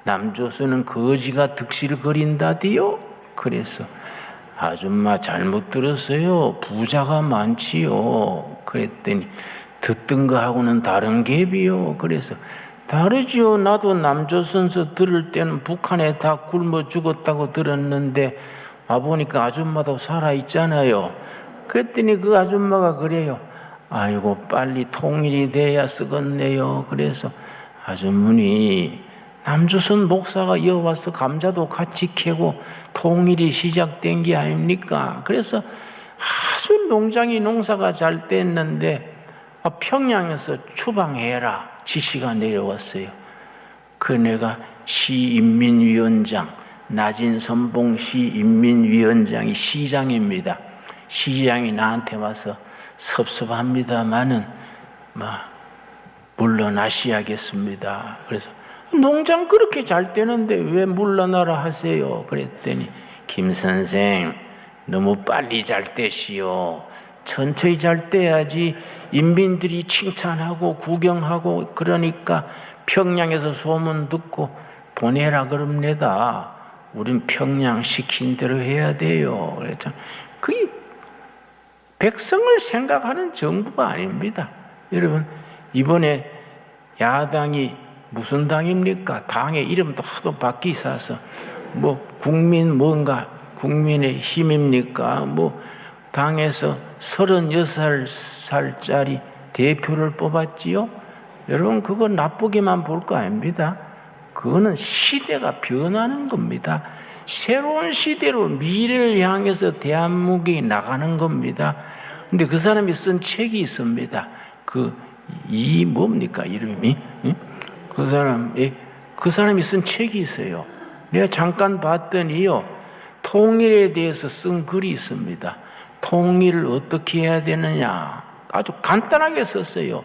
남조선은 거지가 득실거린다디요? 그래서 아줌마 잘못 들었어요. 부자가 많지요. 그랬더니 듣던 거하고는 다른 갭이요. 그래서 다르지요. 나도 남조선서 들을 때는 북한에 다 굶어 죽었다고 들었는데 와보니까 아줌마도 살아있잖아요. 그랬더니 그 아줌마가 그래요. 아이고 빨리 통일이 돼야 쓰겠네요. 그래서 아주머니 남조선 목사가 이어와서 감자도 같이 캐고 통일이 시작된 게 아닙니까? 그래서 아주 농사가 잘 됐는데 평양에서 추방해라 지시가 내려왔어요. 그 내가 시인민위원장, 나진선봉 시인민위원장이 시장입니다. 시장이 나한테 와서 섭섭합니다마는 물러나셔야겠습니다. 그래서 농장 그렇게 잘 되는데 왜 물러나라 하세요? 그랬더니 김 선생 너무 빨리 잘 되시오. 천천히 잘 돼야지 인민들이 칭찬하고 구경하고 그러니까 평양에서 소문 듣고 보내라 그럽니다. 우린 평양 시킨 대로 해야 돼요. 그랬잖아. 그게 백성을 생각하는 정부가 아닙니다. 여러분, 이번에 야당이 무슨 당입니까? 당의 이름도 하도 바뀌어서 국민의 힘입니까? 당에서 36살짜리 대표를 뽑았지요? 여러분, 그거 나쁘게만 볼 거 아닙니다. 그거는 시대가 변하는 겁니다. 새로운 시대로 미래를 향해서 대한민국이 나가는 겁니다. 근데 그 사람이 쓴 책이 있습니다. 이름이? 그 사람이 쓴 책이 있어요. 내가 잠깐 봤더니요, 통일에 대해서 쓴 글이 있습니다. 통일을 어떻게 해야 되느냐. 아주 간단하게 썼어요.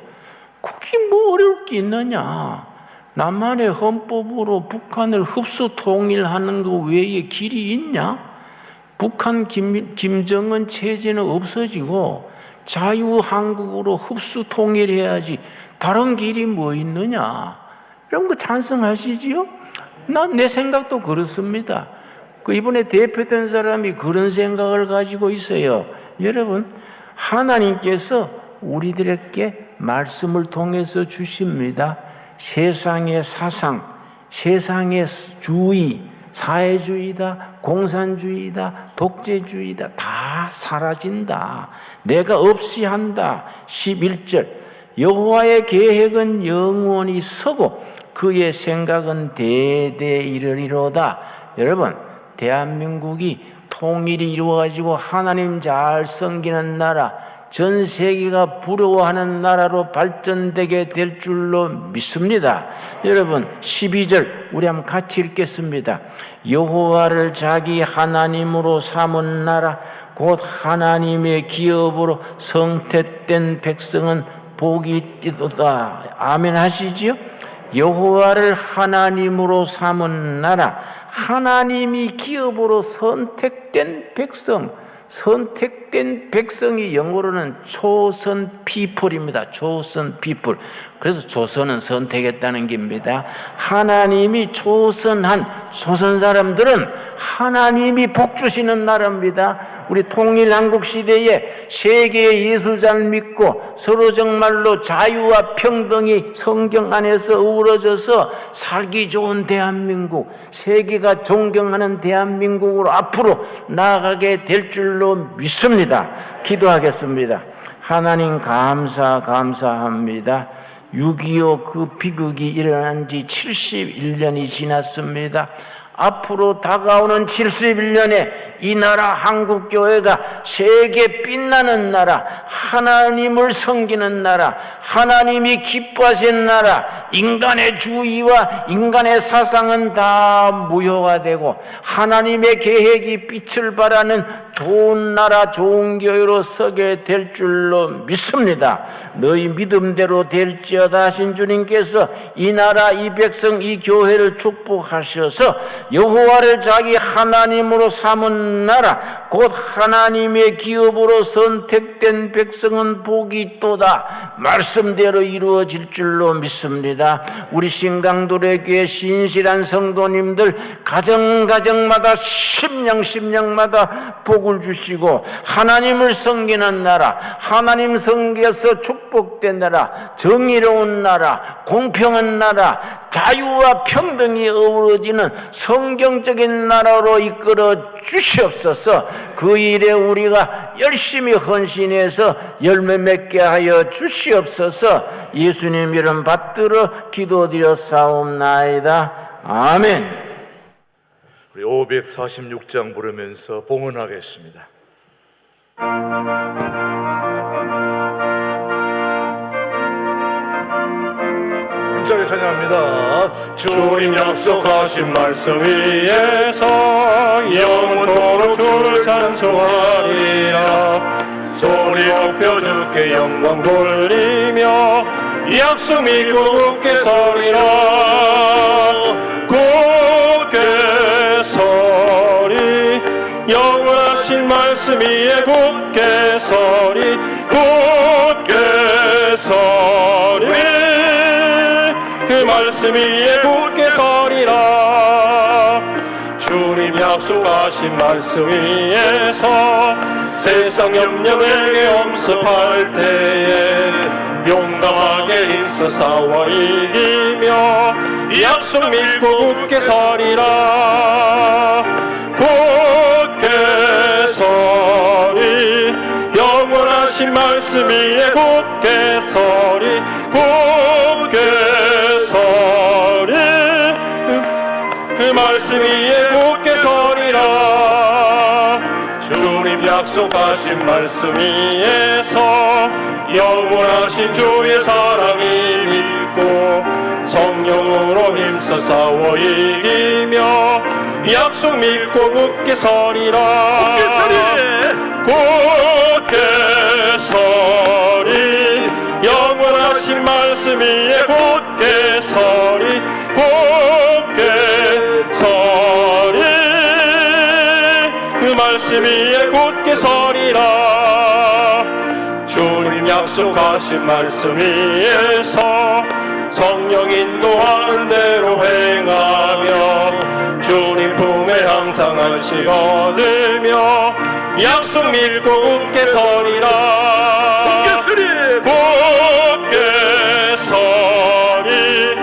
그게 뭐 어려울 게 있느냐. 남한의 헌법으로 북한을 흡수 통일하는 거 외에 길이 있냐? 북한 김정은 체제는 없어지고 자유한국으로 흡수 통일해야지 다른 길이 뭐 있느냐? 이런 거 찬성하시지요? 내 생각도 그렇습니다. 이번에 대표된 사람이 그런 생각을 가지고 있어요. 여러분, 하나님께서 우리들에게 말씀을 통해서 주십니다. 세상의 사상, 세상의 주의, 사회주의다, 공산주의다, 독재주의다, 다 사라진다. 내가 없이 한다. 11절, 여호와의 계획은 영원히 서고 그의 생각은 대대 이르리로다. 여러분, 대한민국이 통일이 이루어가지고 하나님 잘 섬기는 나라, 전 세계가 부러워하는 나라로 발전되게 될 줄로 믿습니다. 여러분, 12절 우리 한번 같이 읽겠습니다. 여호와를 자기 하나님으로 삼은 나라, 곧 하나님의 기업으로 성택된 백성은 복이 있도다. 아멘 하시지요? 여호와를 하나님으로 삼은 나라, 하나님이 기업으로 선택된 백성, 선택된 백성이 영어로는 chosen people입니다. chosen people. 그래서 조선은 선택했다는 겁니다. 하나님이 초선한 조선 사람들은 하나님이 복 주시는 나라입니다. 우리 통일한국 시대에 세계의 예수 잘 믿고 서로 정말로 자유와 평등이 성경 안에서 어우러져서 살기 좋은 대한민국, 세계가 존경하는 대한민국으로 앞으로 나아가게 될 줄로 믿습니다. 기도하겠습니다. 하나님 감사합니다. 6.25 그 비극이 일어난 지 71년이 지났습니다. 앞으로 다가오는 71년에 이 나라 한국교회가 세계 빛나는 나라, 하나님을 섬기는 나라, 하나님이 기뻐하시는 나라, 인간의 주의와 인간의 사상은 다 무효화되고 하나님의 계획이 빛을 발하는 좋은 나라, 좋은 교회로 서게 될 줄로 믿습니다. 너희 믿음대로 될지어다 하신 주님께서 이 나라, 이 백성, 이 교회를 축복하셔서 여호와를 자기 하나님으로 삼은 나라, 곧 하나님의 기업으로 선택된 백성은 복이 있도다. 말씀대로 이루어질 줄로 믿습니다. 우리 신강도래교회 신실한 성도님들 가정가정마다 심령마다 복을 주시고 하나님을 섬기는 나라, 하나님 섬겨서 축복된 나라, 정의로운 나라, 공평한 나라, 자유와 평등이 어우러지는 성경적인 나라로 이끌어 주시옵소서. 그 일에 우리가 열심히 헌신해서 열매 맺게 하여 주시옵소서. 예수님 이름 받들어 기도드렸사옵나이다. 아멘. 우리 546장 부르면서 봉헌하겠습니다. 힘차게 찬양합니다. 주님 약속하신 말씀 위에서 영원토록 주를 찬송하리라. 소리 높여 주께 영광 돌리며 약속 믿고 굳게 서리라. 굳게 서리 영원하신 말씀 위에 굳게 서리. 굳게 서리 그 말씀 위에 굳게 서리라. 주님 약속하신 말씀 위에서 세상 염려에게 엄습할 때에 용감하게 힘써 싸워 이기며 약속 믿고 굳게 서리라. 굳게 서리 영원하신 말씀 위에 굳게 서리. 굳게 서리 그 말씀 위에 굳게 서리라. 주님 약속하신 말씀 위에서 영원하신 주의 사랑이 믿고 성령으로 힘써 싸워 이기며 약속 믿고 굳게 서리라. 굳게 서리 영원하신 말씀 위에 굳게 서리. 굳게 서리 그 말씀 위에 굳게 서리라. 주님 약속하신 말씀 위에서 성령 인도하는 대로 행하며 주님 품에 항상 안식 얻으며 약속 믿고 굳게 서리라. 굳게 서리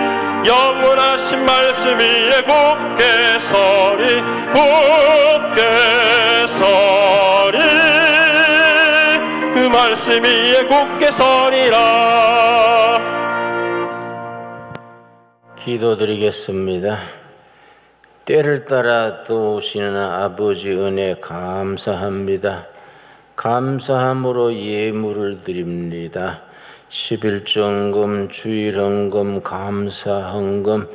영원하신 말씀 위에 굳게 서리. 굳게 서리 그 말씀 위에 굳게 서리라. 기도드리겠습니다. 때를 따라 도우시는 아버지 은혜 감사합니다. 감사함으로 예물을 드립니다. 11조헌금, 주일헌금, 감사헌금,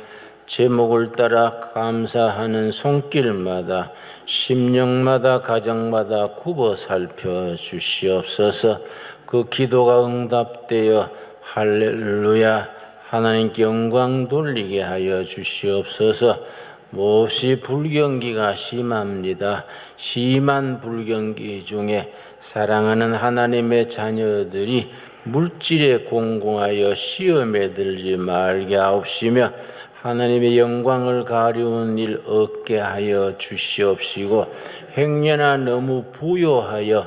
제목을 따라 감사하는 손길마다 심령마다 가정마다 굽어 살펴 주시옵소서. 그 기도가 응답되어 할렐루야 하나님께 영광 돌리게 하여 주시옵소서. 몹시 불경기가 심합니다. 심한 불경기 중에 사랑하는 하나님의 자녀들이 물질에 공공하여 시험에 들지 말게 하옵시며 하나님의 영광을 가리운 일 없게 하여 주시옵시고 행여나 너무 부요하여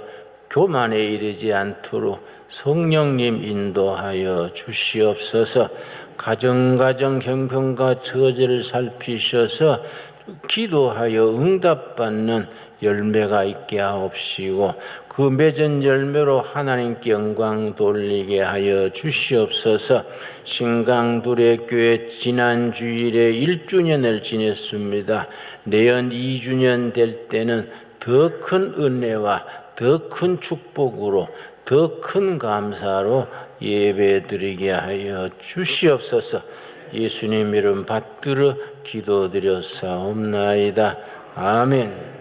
교만에 이르지 않도록 성령님 인도하여 주시옵소서. 가정가정 형편과 처제를 살피셔서 기도하여 응답받는 열매가 있게 하옵시고 그 맺은 열매로 하나님께 영광 돌리게 하여 주시옵소서. 신강둘의 교회 지난 주일에 1주년을 지냈습니다. 내년 2주년 될 때는 더 큰 은혜와 더 큰 축복으로 더 큰 감사로 예배드리게 하여 주시옵소서. 예수님 이름 받들어 기도드렸사옵나이다. 아멘.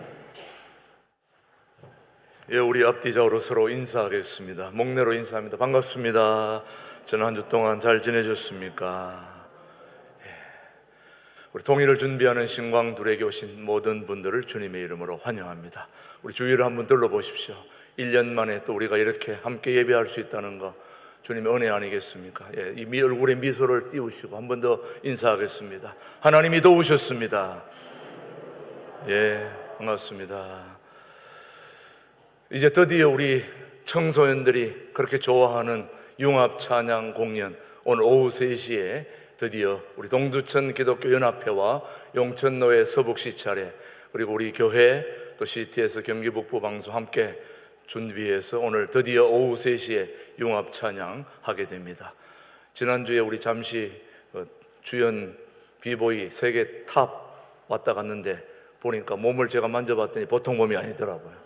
예, 우리 앞뒤좌우로 서로 인사하겠습니다. 목례로 인사합니다. 반갑습니다. 저는 한 주 동안 잘 지내셨습니까? 예. 우리 동의를 준비하는 신광둘에게 오신 모든 분들을 주님의 이름으로 환영합니다. 우리 주위를 한번 둘러보십시오. 1년 만에 또 우리가 이렇게 함께 예배할 수 있다는 거 주님의 은혜 아니겠습니까? 예, 이 얼굴에 미소를 띄우시고 한 번 더 인사하겠습니다. 하나님이 도우셨습니다. 예, 반갑습니다. 이제 드디어 우리 청소년들이 그렇게 좋아하는 융합 찬양 공연, 오늘 오후 3시에 드디어 우리 동두천 기독교 연합회와 용천노회 서북시 차례, 그리고 우리 교회 또 CTS 경기 북부 방송 함께 준비해서 오늘 드디어 오후 3시에 융합 찬양 하게 됩니다. 지난주에 우리 잠시 주연 비보이 세계 탑 왔다 갔는데 보니까 몸을 제가 만져봤더니 보통 몸이 아니더라고요.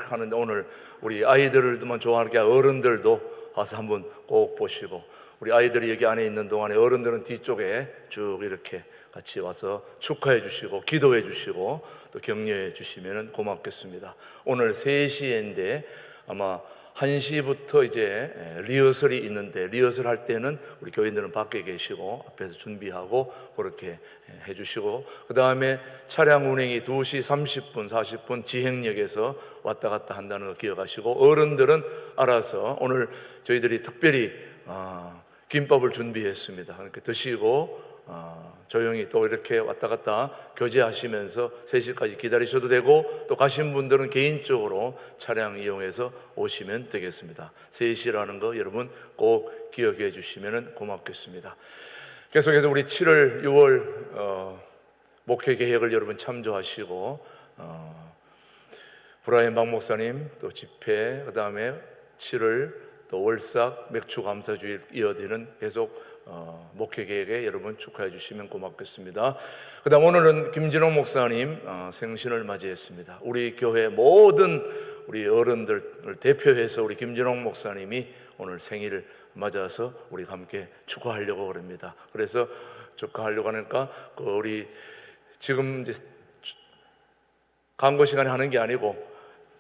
하는데 오늘 우리 아이들만 좋아하는 게 어른들도 와서 한번 꼭 보시고, 우리 아이들이 여기 안에 있는 동안에 어른들은 뒤쪽에 쭉 이렇게 같이 와서 축하해 주시고 기도해 주시고 또 격려해 주시면 고맙겠습니다. 오늘 3시인데 아마 1시부터 이제 리허설이 있는데, 리허설 할 때는 우리 교인들은 밖에 계시고 앞에서 준비하고 그렇게 해주시고, 그 다음에 차량 운행이 2시 30분, 40분 지행역에서 왔다 갔다 한다는 거 기억하시고, 어른들은 알아서 오늘 저희들이 특별히 김밥을 준비했습니다. 그렇게 드시고 조용히 또 이렇게 왔다 갔다 교제하시면서 3시까지 기다리셔도 되고, 또 가신 분들은 개인적으로 차량 이용해서 오시면 되겠습니다. 3시라는 거 여러분 꼭 기억해 주시면 고맙겠습니다. 계속해서 우리 7월, 6월 목회 계획을 여러분 참조하시고, 브라이언 박 목사님 또 집회, 그 다음에 7월 또 월삭 맥주 감사주일 이어지는 계속 목회 계획에 여러분 축하해 주시면 고맙겠습니다. 그 다음 오늘은 김진홍 목사님 생신을 맞이했습니다. 우리 교회 모든 우리 어른들을 대표해서 우리 김진홍 목사님이 오늘 생일을 맞아서 우리 함께 축하하려고 그럽니다. 그래서 축하하려고 하니까 우리 지금 이제 광고 시간에 하는 게 아니고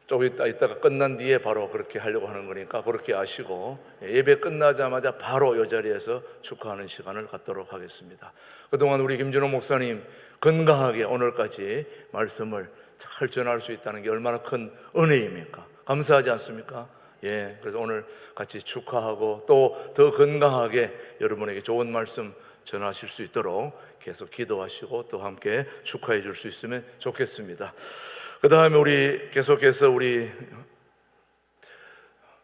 조금 이따가 끝난 뒤에 바로 그렇게 하려고 하는 거니까 그렇게 아시고, 예배 끝나자마자 바로 이 자리에서 축하하는 시간을 갖도록 하겠습니다. 그동안 우리 김진호 목사님 건강하게 오늘까지 말씀을 잘 전할 수 있다는 게 얼마나 큰 은혜입니까? 감사하지 않습니까? 예, 그래서 오늘 같이 축하하고 또 더 건강하게 여러분에게 좋은 말씀 전하실 수 있도록 계속 기도하시고 또 함께 축하해 줄 수 있으면 좋겠습니다. 그 다음에 우리 계속해서 우리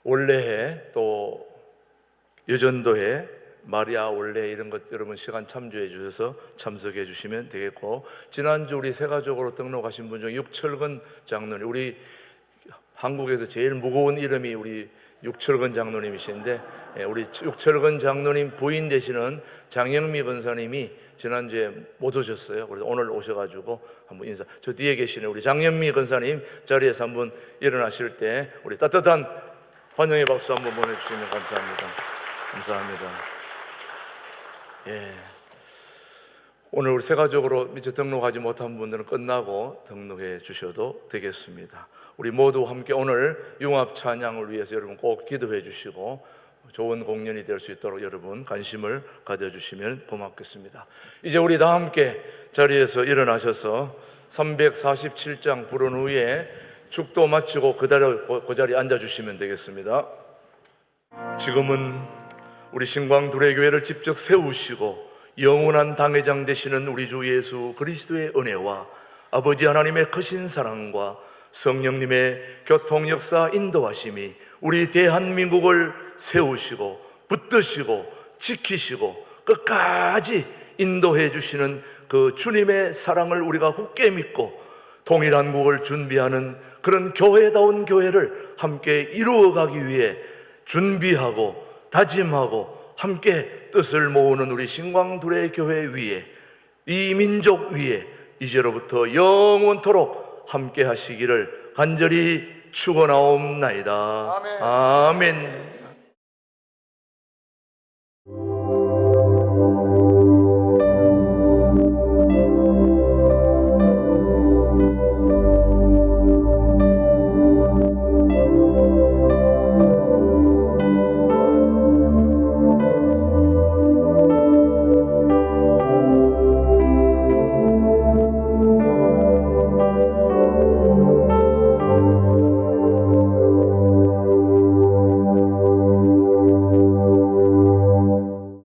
원래해 또 여전도해 마리아 원래 이런 것 여러분 시간 참조해 주셔서 참석해 주시면 되겠고, 지난주 우리 새가족으로 등록하신 분 중 육철근 장로님, 우리 한국에서 제일 무거운 이름이 우리 육철근 장로님이신데, 우리 육철근 장로님 부인 되시는 장영미 권사님이 지난주에 못 오셨어요. 그래서 오늘 오셔가지고 한번 인사. 저 뒤에 계시는 우리 장영미 권사님 자리에서 한번 일어나실 때 우리 따뜻한 환영의 박수 한번 보내주시면 감사합니다. 감사합니다. 예. 오늘 우리 새가족으로 미처 등록하지 못한 분들은 끝나고 등록해 주셔도 되겠습니다. 우리 모두 함께 오늘 융합 찬양을 위해서 여러분 꼭 기도해 주시고 좋은 공연이 될 수 있도록 여러분 관심을 가져주시면 고맙겠습니다. 이제 우리 다 함께 자리에서 일어나셔서 347장 부른 후에 축도 마치고 그 자리에 앉아주시면 되겠습니다. 지금은 우리 신광둘의 교회를 직접 세우시고 영원한 당회장 되시는 우리 주 예수 그리스도의 은혜와 아버지 하나님의 크신 사랑과 성령님의 교통 역사 인도하심이 우리 대한민국을 세우시고 붙드시고 지키시고 끝까지 인도해 주시는 그 주님의 사랑을 우리가 굳게 믿고 통일한국을 준비하는 그런 교회다운 교회를 함께 이루어가기 위해 준비하고 다짐하고 함께 뜻을 모으는 우리 신광두레 교회 위에, 이 민족 위에 이제로부터 영원토록 함께 하시기를 간절히 축원하옵나이다. 아멘.